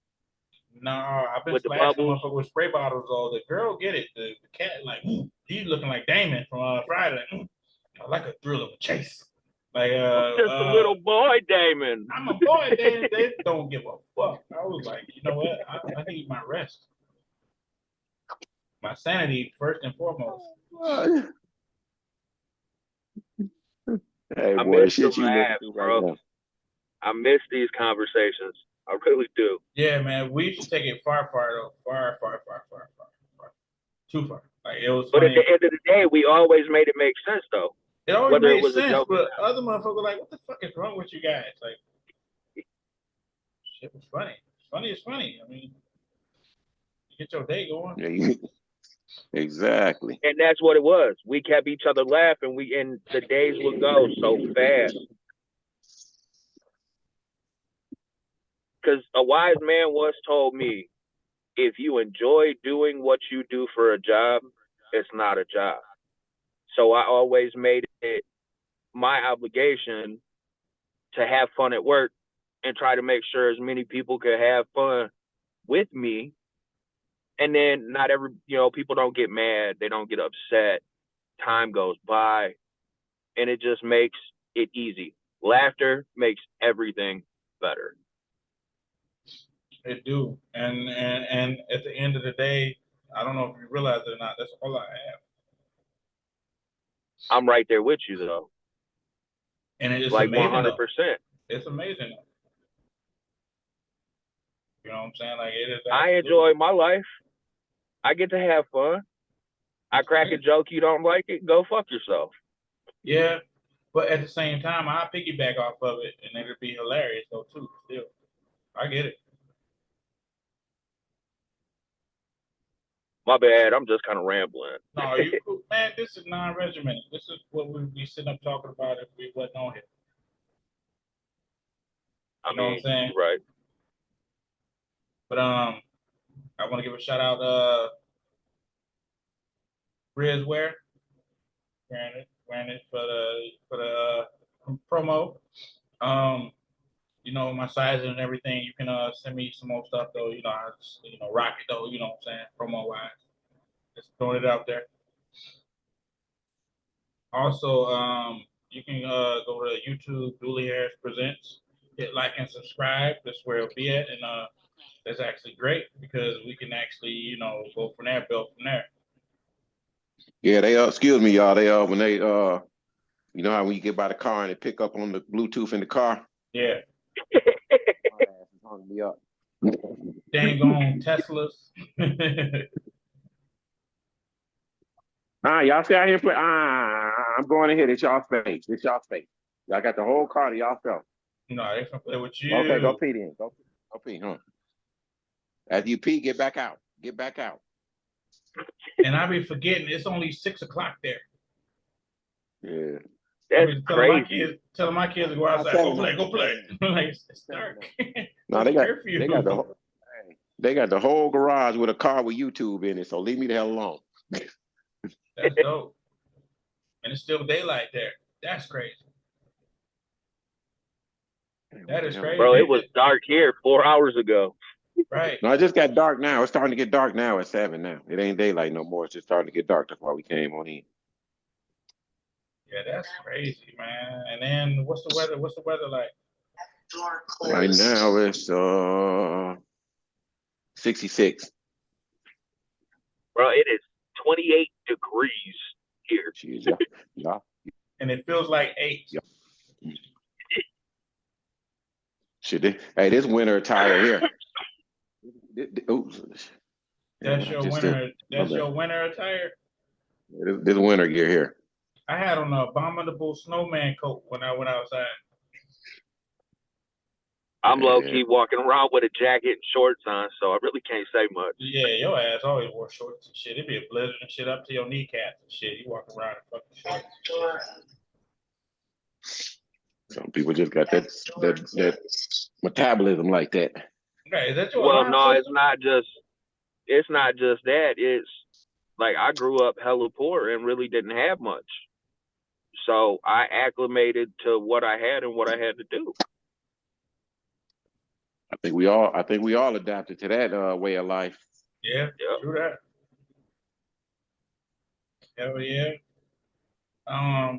No, I've been splashing motherfucker with spray bottles all. The girl get it. The cat like he's looking like Damon from Friday. I like a thrill of a chase. Like just a little boy, Damon. I'm a boy. They don't give a fuck. I was like, you know what? I need my rest, my sanity first and foremost. Hey, I boy, miss shit the you laugh, bro. Right, I miss these conversations. I really do. Yeah, man. We should take it far though. Far. Too far. Like it was. But funny. At the end of the day, we always made it make sense, though. It always made sense, but other motherfuckers like, what the fuck is wrong with you guys? Like, Shit was funny. Funny is funny. I mean, you get your day going. Yeah, exactly. And that's what it was. We kept each other laughing. And the days would go so fast. Because a wise man once told me, if you enjoy doing what you do for a job, it's not a job. So I always made it my obligation to have fun at work and try to make sure as many people could have fun with me. And then not every, people don't get mad. They don't get upset. Time goes by and it just makes it easy. Laughter makes everything better. It do. And at the end of the day, I don't know if you realize it or not, that's all I have. I'm right there with you though. And it's like amazing. 100%. It's amazing. You know what I'm saying? Like it is. I enjoy my life. I get to have fun. I crack a joke, you don't like it, go fuck yourself. Yeah, but at the same time, I piggyback off of it, and it'll be hilarious though too. Still, I get it. My bad. I'm just kind of rambling. No, you cool, man. This is non-regimented. This is what we'd be sitting up talking about if we wasn't on here. You know what I'm saying? Right. But I want to give a shout out Riz Ware. Granted for the promo. My sizing and everything. You can send me some more stuff though. I just, rock it though. You know what I'm saying? Promo wise, just throwing it out there. Also, you can go to YouTube. Dooley Harris Presents. Hit like and subscribe. That's where it'll be at, and that's actually great because we can actually, go from there, build from there. Yeah, they excuse me, y'all. They when they you know how when you get by the car and they pick up on the Bluetooth in the car? Yeah. Hung me up. Dang on Teslas. Y'all stay out here play. I'm going ahead. It's y'all space. It's y'all space. Y'all got the whole car to y'all self. No, they can play with you. Okay, go pee then. Go pee, huh? After you pee, get back out. Get back out. And I be forgetting it's only 6 o'clock there. Yeah. That's crazy. Telling my kids to go outside. Go play. Like, it's dark. No, they got the whole garage with a car with YouTube in it. So leave me the hell alone. That's dope. And it's still daylight there. That's crazy. That is crazy. Bro, it was dark here 4 hours ago. Right. No, it just got dark now. It's starting to get dark now at 7 now. It ain't daylight no more. It's just starting to get dark. That's why we came on in. Yeah, that's crazy, man. And then what's the weather? What's the weather like? Right now it's 66. Bro, it is 28 degrees here. Jeez, yeah. And it feels like 8. Yeah. Shit, hey, this winter attire here. That's your winter. That's your winter attire. This winter gear here. I had on an abominable snowman coat when I went outside. I'm low-key walking around with a jacket and shorts on, so I really can't say much. Yeah, your ass always wore shorts and shit. It'd be a blizzard and shit up to your kneecaps and shit. You walk around in fucking shorts. Some people just got that metabolism like that. Okay, is that your Well, no, system? it's not just that. It's like I grew up hella poor and really didn't have much. So I acclimated to what I had and what I had to do. I think we all adapted to that way of life. Yeah, true that. Hell yeah. I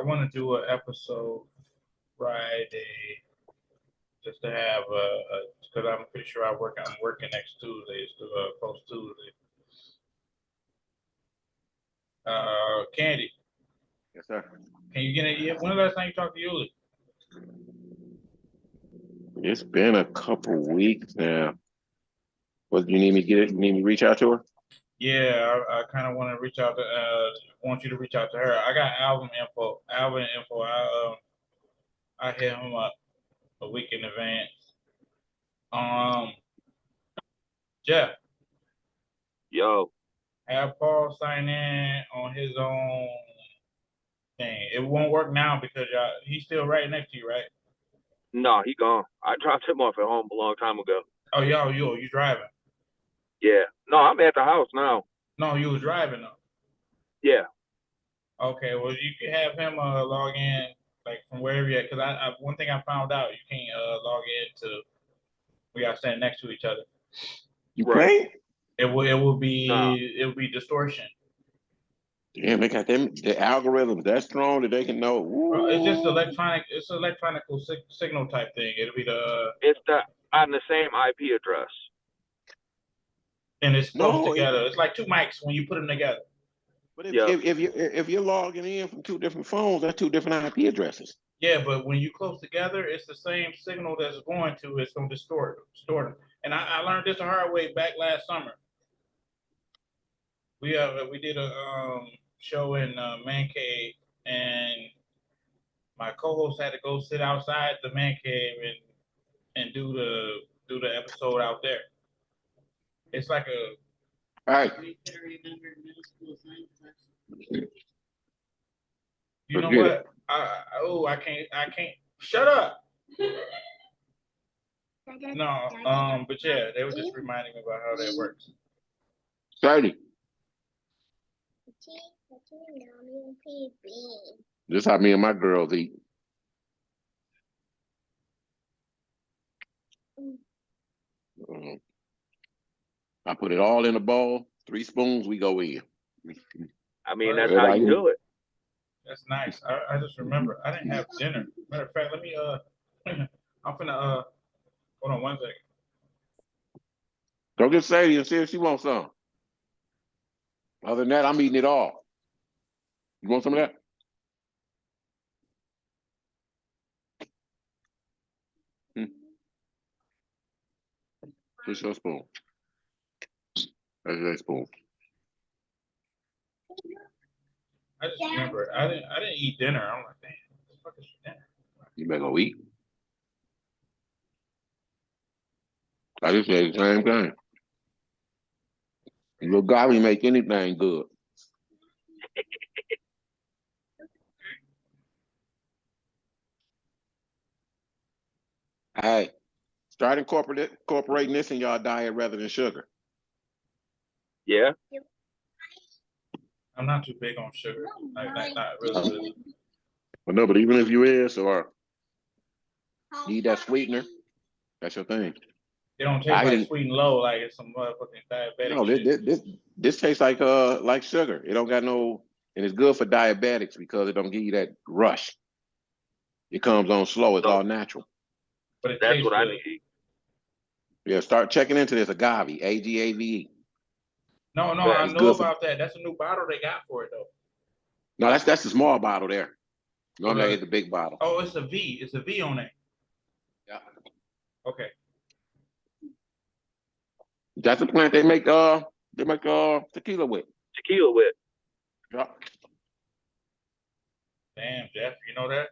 want to do an episode Friday just to have because I'm pretty sure I'm working next Tuesday, so post Tuesday. Candy. Yes, sir. Can you get it? When the last time you talked to Yuli? It's been a couple weeks now. What do you need me to get it? You need me to reach out to her? Yeah, I kind of want to reach out to want you to reach out to her. I got album info. I hit him up a week in advance. Jeff, Yo, have Paul sign in on his own thing. It won't work now because he's still right next to you, right? no, he gone. I dropped him off at home a long time ago. Oh, you driving? Yeah. No, I'm at the house now. No, you was driving though. Yeah. Okay, well you can have him log in like from wherever you're at. Cause I one thing I found out, you can't log in to we are standing next to each other. You Right. can't? It will No. be distortion. Damn, they got them the algorithms that strong that they can know. Well, it's just Ooh. electronic. It's an electronical signal type thing. It'll be It's on the same IP address. and it's close No, together. It's like two mics when you put them together. but if, Yep. if you're logging in from two different phones, that's two different IP addresses. Yeah, but when you close together, it's the same signal that's going to. It's going to distort them. And I learned this the hard way back last summer. We did a show in man cave, and my co-host had to go sit outside the man cave and do the episode out there. It's like a All right. you know Forget what? I can't shut up. No, but yeah, they were just reminding me about how that works. 30. This how me and my girls eat. I put it all in a bowl, 3 spoons, we go in. I mean, that's how you do it. That's nice. I just remember I didn't have dinner. Matter of fact, let me I'm finna hold on one second. Don't just say and see if she wants some. Other than that, I'm eating it all. You want some of that? Just your spoon. That's your spoon. I just remember I didn't eat dinner. I'm like, damn, what the fuck is for dinner? You better go eat. I just say the same thing. Your God will make anything good. Hey, start incorporating this in y'all diet rather than sugar. Yeah. I'm not too big on sugar. Like not really. Well, no, but even if you is or need that sweetener, that's your thing. They don't taste like sweet and low like it's some motherfucking diabetic. No, this tastes like sugar. It don't got no, and it's good for diabetics because it don't give you that rush. It comes on slow. It's all natural. But that's what I need. Yeah, start checking into this agave, AGAVE. No, I know about that. That's a new bottle they got for it though. No, that's the small bottle there. Normally it's the big bottle. Oh, it's a V. It's a V on it. Yeah. Okay. That's the plant they make tequila with. Tequila with. Yeah. Damn, Jeff, you know that?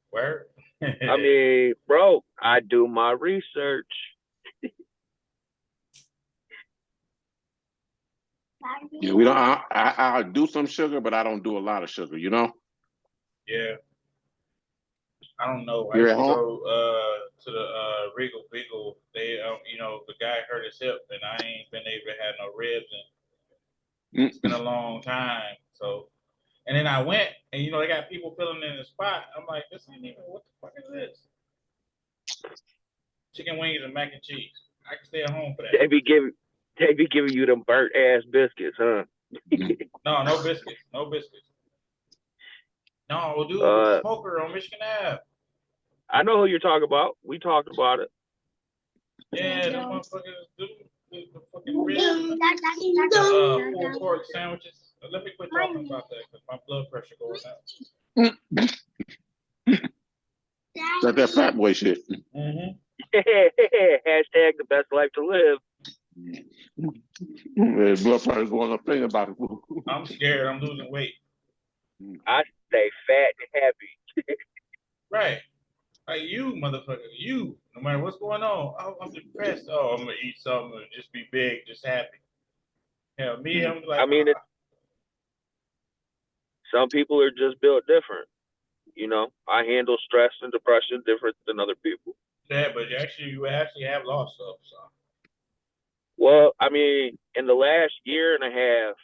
Where? I mean, bro, I do my research. Yeah, we don't. I do some sugar, but I don't do a lot of sugar. You know. Yeah. I don't know. I You're used at to home? go to the Regal Beagle. They, the guy hurt his hip, and I ain't been able to have no ribs, and it's been a long time. So, and then I went, and they got people filling in the spot. I'm like, this ain't even what the fuck is this? Chicken wings and mac and cheese. I can stay at home for that. They be giving you them burnt ass biscuits, huh? No biscuits. No biscuits. No, we'll do Smoker on Michigan Ave. I know who you're talking about. We talked about it. Yeah, the motherfuckers do the fucking ribs. Full pork sandwiches. Let me quit talking about that because my blood pressure goes up. That's that fat boy shit. Mm-hmm. Hashtag the best life to live. Blood pressure going up thinking about it. I'm scared. I'm losing weight. I stay fat and happy. Right. you, no matter what's going on. Oh, I'm depressed. Oh, I'm gonna eat something and just be big, just happy. Hell, me, I'm like, I mean, some people are just built different. You know, I handle stress and depression different than other people. yeah, but you actually have lost stuff. So Well, I mean, in the last year and a half,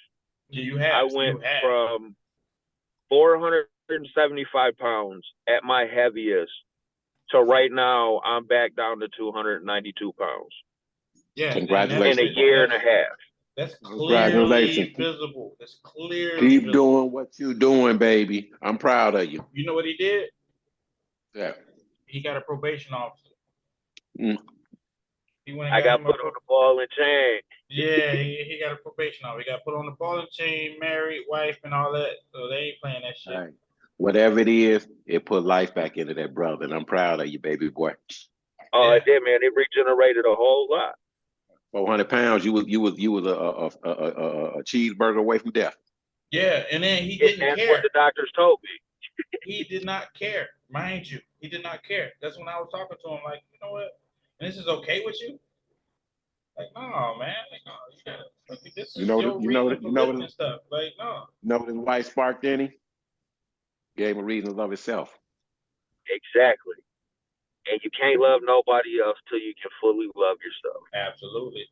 yeah, you have. I You went have. from 475 pounds at my heaviest to right now, I'm back down to 292 pounds. Yeah, Congratulations. In a year and a half. That's Congratulations. clearly visible. That's clearly Keep visible. doing what you're doing, baby. I'm proud of you. You know what he did? Yeah. He got a probation officer. Mm. He went and I got him put on the ball and chain. Yeah, he got a probation officer. He got put on the ball and chain, married, wife, and all that. So they ain't playing that shit. Right. Whatever it is, it put life back into that brother, and I'm proud of you, baby boy. Oh, it did, man. It regenerated a whole lot. 400 pounds. You was a cheeseburger away from death. Yeah, and then he didn't That's care. what the doctors told me. He did not care, mind you. He did not care. That's when I was talking to him, like, you know what? And this is okay with you? Like, no, man. Like, no, like, this is your reason for living and stuff. Like, no. You know what his wife sparked in him? Gave him a reason to love himself. Exactly. And you can't love nobody else till you can fully love yourself. Absolutely.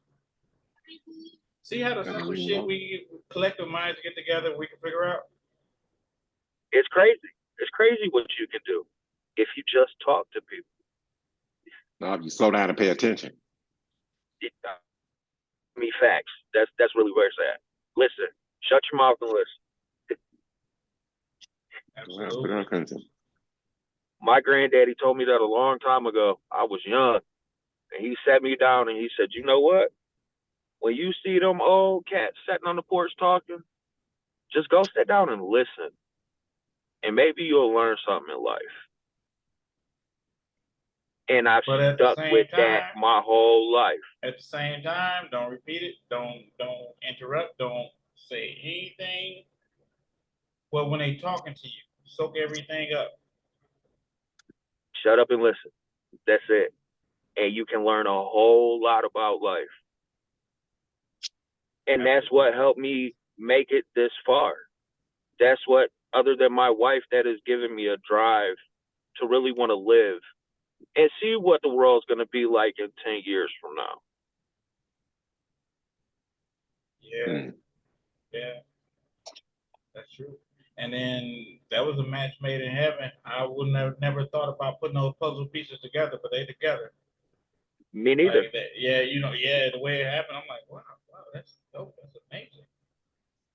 See how the simple shit we collective minds get together, we can figure out? It's crazy. It's crazy what you can do if you just talk to people. No, you slow down and pay attention. I mean, facts. That's really where it's at. Listen. Shut your mouth and listen. Absolutely. My granddaddy told me that a long time ago. I was young. And he sat me down and he said, you know what? When you see them old cats sitting on the porch talking, just go sit down and listen. And maybe you'll learn something in life. And I've stuck with that my whole life. At the same time, don't repeat it. Don't interrupt. Don't say anything. Well, when they talking to you, soak everything up. Shut up and listen. That's it. And you can learn a whole lot about life. And that's what helped me make it this far. That's what, other than my wife, that has given me a drive to really want to live and see what the world's going to be like in 10 years from now. Yeah. Yeah. That's true. And then that was a match made in heaven. I would never thought about putting those puzzle pieces together, but they together. Me neither. Like that. Yeah, the way it happened, I'm like, wow, that's dope. That's amazing.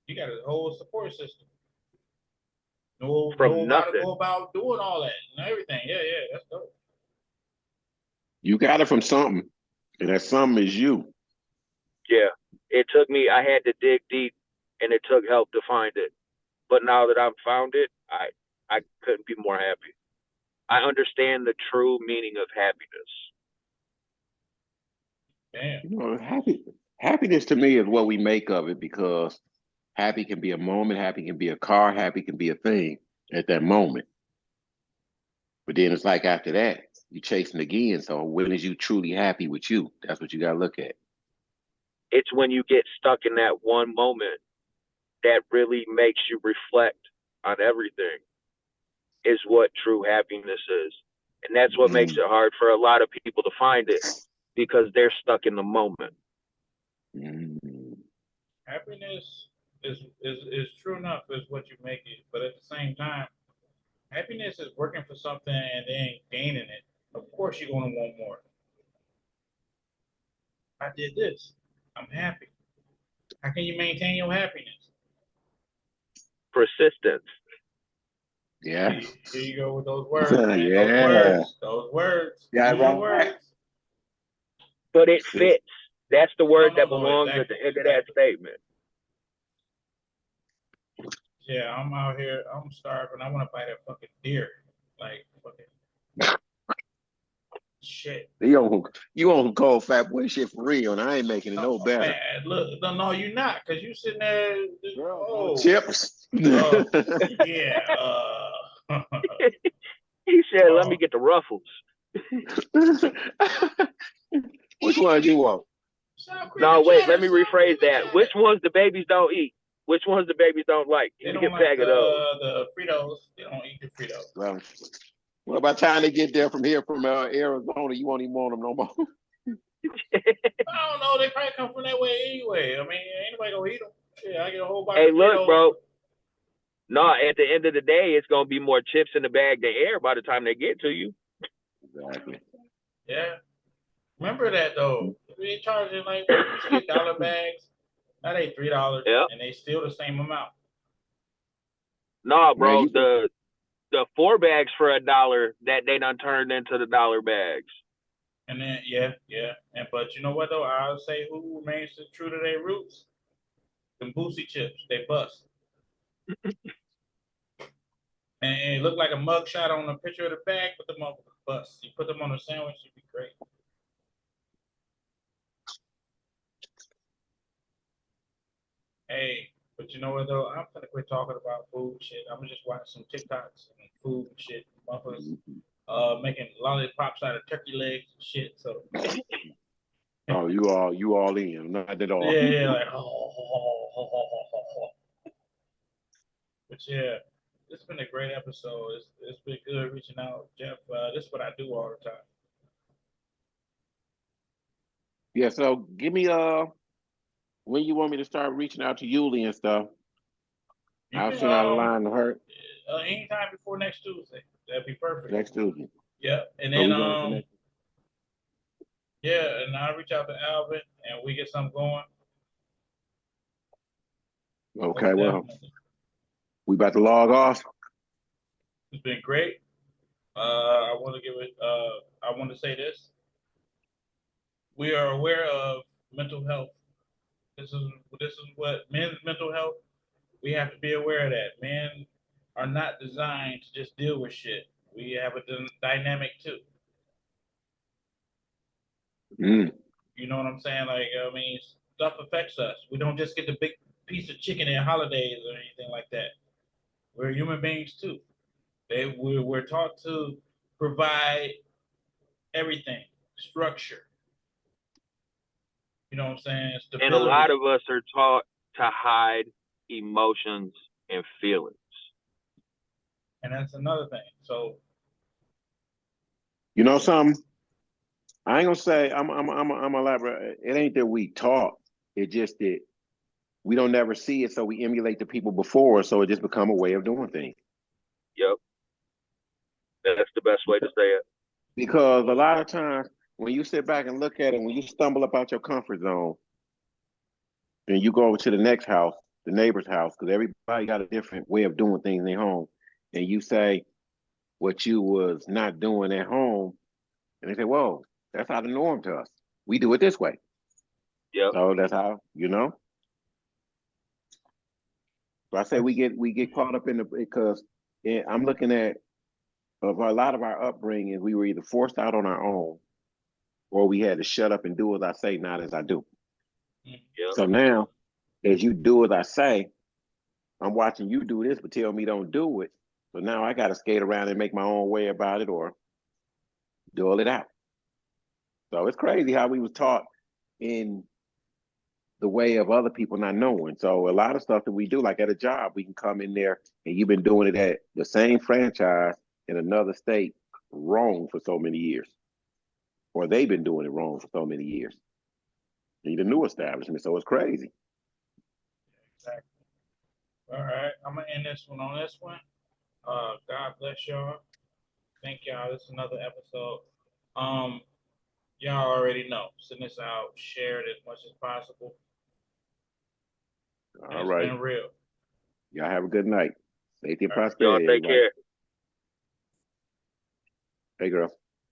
You got a whole support system. Know how to go about doing all that and everything. Yeah, that's dope. You got it from something, and that something is you. Yeah, it took me. I had to dig deep, and it took help to find it. But now that I've found it, I couldn't be more happy. I understand the true meaning of happiness. Damn. You know, happiness to me is what we make of it, because happy can be a moment, happy can be a car, happy can be a thing at that moment. But then it's like after that, you're chasing again. So when is you truly happy with you? That's what you got to look at. It's when you get stuck in that one moment that really makes you reflect on everything, is what true happiness is. And that's what makes it hard for a lot of people to find it, because they're stuck in the moment. Happiness is true enough is what you make it, but at the same time, happiness is working for something and then gaining it. Of course, you're going to want more. I did this. I'm happy. How can you maintain your happiness? Persistence. Yeah. Here you go with those words. Man. Yeah. Those words. Yeah, wrong words. But it fits. That's the word that belongs at the end of that statement. Yeah, I'm out here. I'm starving. I want to buy that fucking deer. Like fucking shit. You on cold fat boy shit for real, and I ain't making it no better. Man, look, no, you're not, because you sitting there. Chips. Yeah. He said, "Let me get the ruffles." Which one you want? Sour cream No, and wait, cheddar, let me sour cream rephrase and that. cheddar. Which ones the babies don't eat? Which ones the babies don't like? They Give me don't a like bag of those. the Fritos. They don't eat the Fritos. Well, by the time they get there from Arizona, you won't even want them no more. I don't know. They probably come from that way anyway. I mean, anybody gonna eat them? Yeah, I get a whole box Hey, of look, Fritos. bro. No, at the end of the day, it's gonna be more chips in the bag than air by the time they get to you. Exactly. Yeah. Remember that though. We ain't charging like we used to get dollar bags. Now they $3, Yeah. and they still the same amount. No, bro. Man, The 4 bags for $1 that they done turned into the dollar bags. And then yeah, and but you know what though? I'll say who remains true to their roots. Them Boosie chips, they bust. And it looked like a mug shot on a picture of the bag, but the motherfuckers bust. You put them on a sandwich, it'd be great. Hey, but you know what though? I'm gonna quit talking about food shit. I'm gonna just watch some TikToks and food and shit. Motherfuckers making lollipops out of turkey legs and shit. So oh, you all in, not at all. yeah, like But yeah, it's been a great episode. It's been good reaching out, Jeff. This is what I do all the time. Yeah, so give me when you want me to start reaching out to Yuli and stuff. I'll send out a line to her Anytime before next Tuesday. That'd be perfect. next Tuesday. Yeah, and So then we gonna connect. yeah, and I'll reach out to Alvin and we get something going. Okay, well, we about to log off. It's been great. I want to give it. I want to say this. We are aware of mental health. This is what men's mental health. We have to be aware of that. Men are not designed to just deal with shit. We have a dynamic too. Mm. You know what I'm saying? Like, I mean, stuff affects us. We don't just get the big piece of chicken at holidays or anything like that. We're human beings too. We're taught to provide everything, structure. You know what I'm saying? Stability. And a lot of us are taught to hide emotions and feelings. And that's another thing. So, You know something? I ain't gonna say I'm elaborate. It ain't that we taught. It just that we don't never see it, so we emulate the people before, so it just become a way of doing things. Yep. That's the best way to say it. Because a lot of times when you sit back and look at it, when you stumble up out your comfort zone and you go over to the next house, the neighbor's house, because everybody got a different way of doing things in their home, and you say what you was not doing at home, and they say, whoa, that's how the norm to us. We do it this way. Yep. So that's how, So I say we get caught up in because I'm looking at a lot of our upbringing, we were either forced out on our own or we had to shut up and do as I say, not as I do. Yep. So now, as you do as I say, I'm watching you do this, but tell me don't do it. So now I got to skate around and make my own way about it or duel it out. So it's crazy how we was taught in the way of other people not knowing. So a lot of stuff that we do, like at a job, we can come in there and you've been doing it at the same franchise in another state wrong for so many years. Or they've been doing it wrong for so many years. Need a new establishment, so it's crazy. exactly. All right, I'm gonna end this one on this one. God bless y'all. Thank y'all. This is another episode. Y'all already know. Send this out, share it as much as possible. All right. It's been real. Y'all have a good night. Safety and Y'all prosperity. take care. Hey, girl.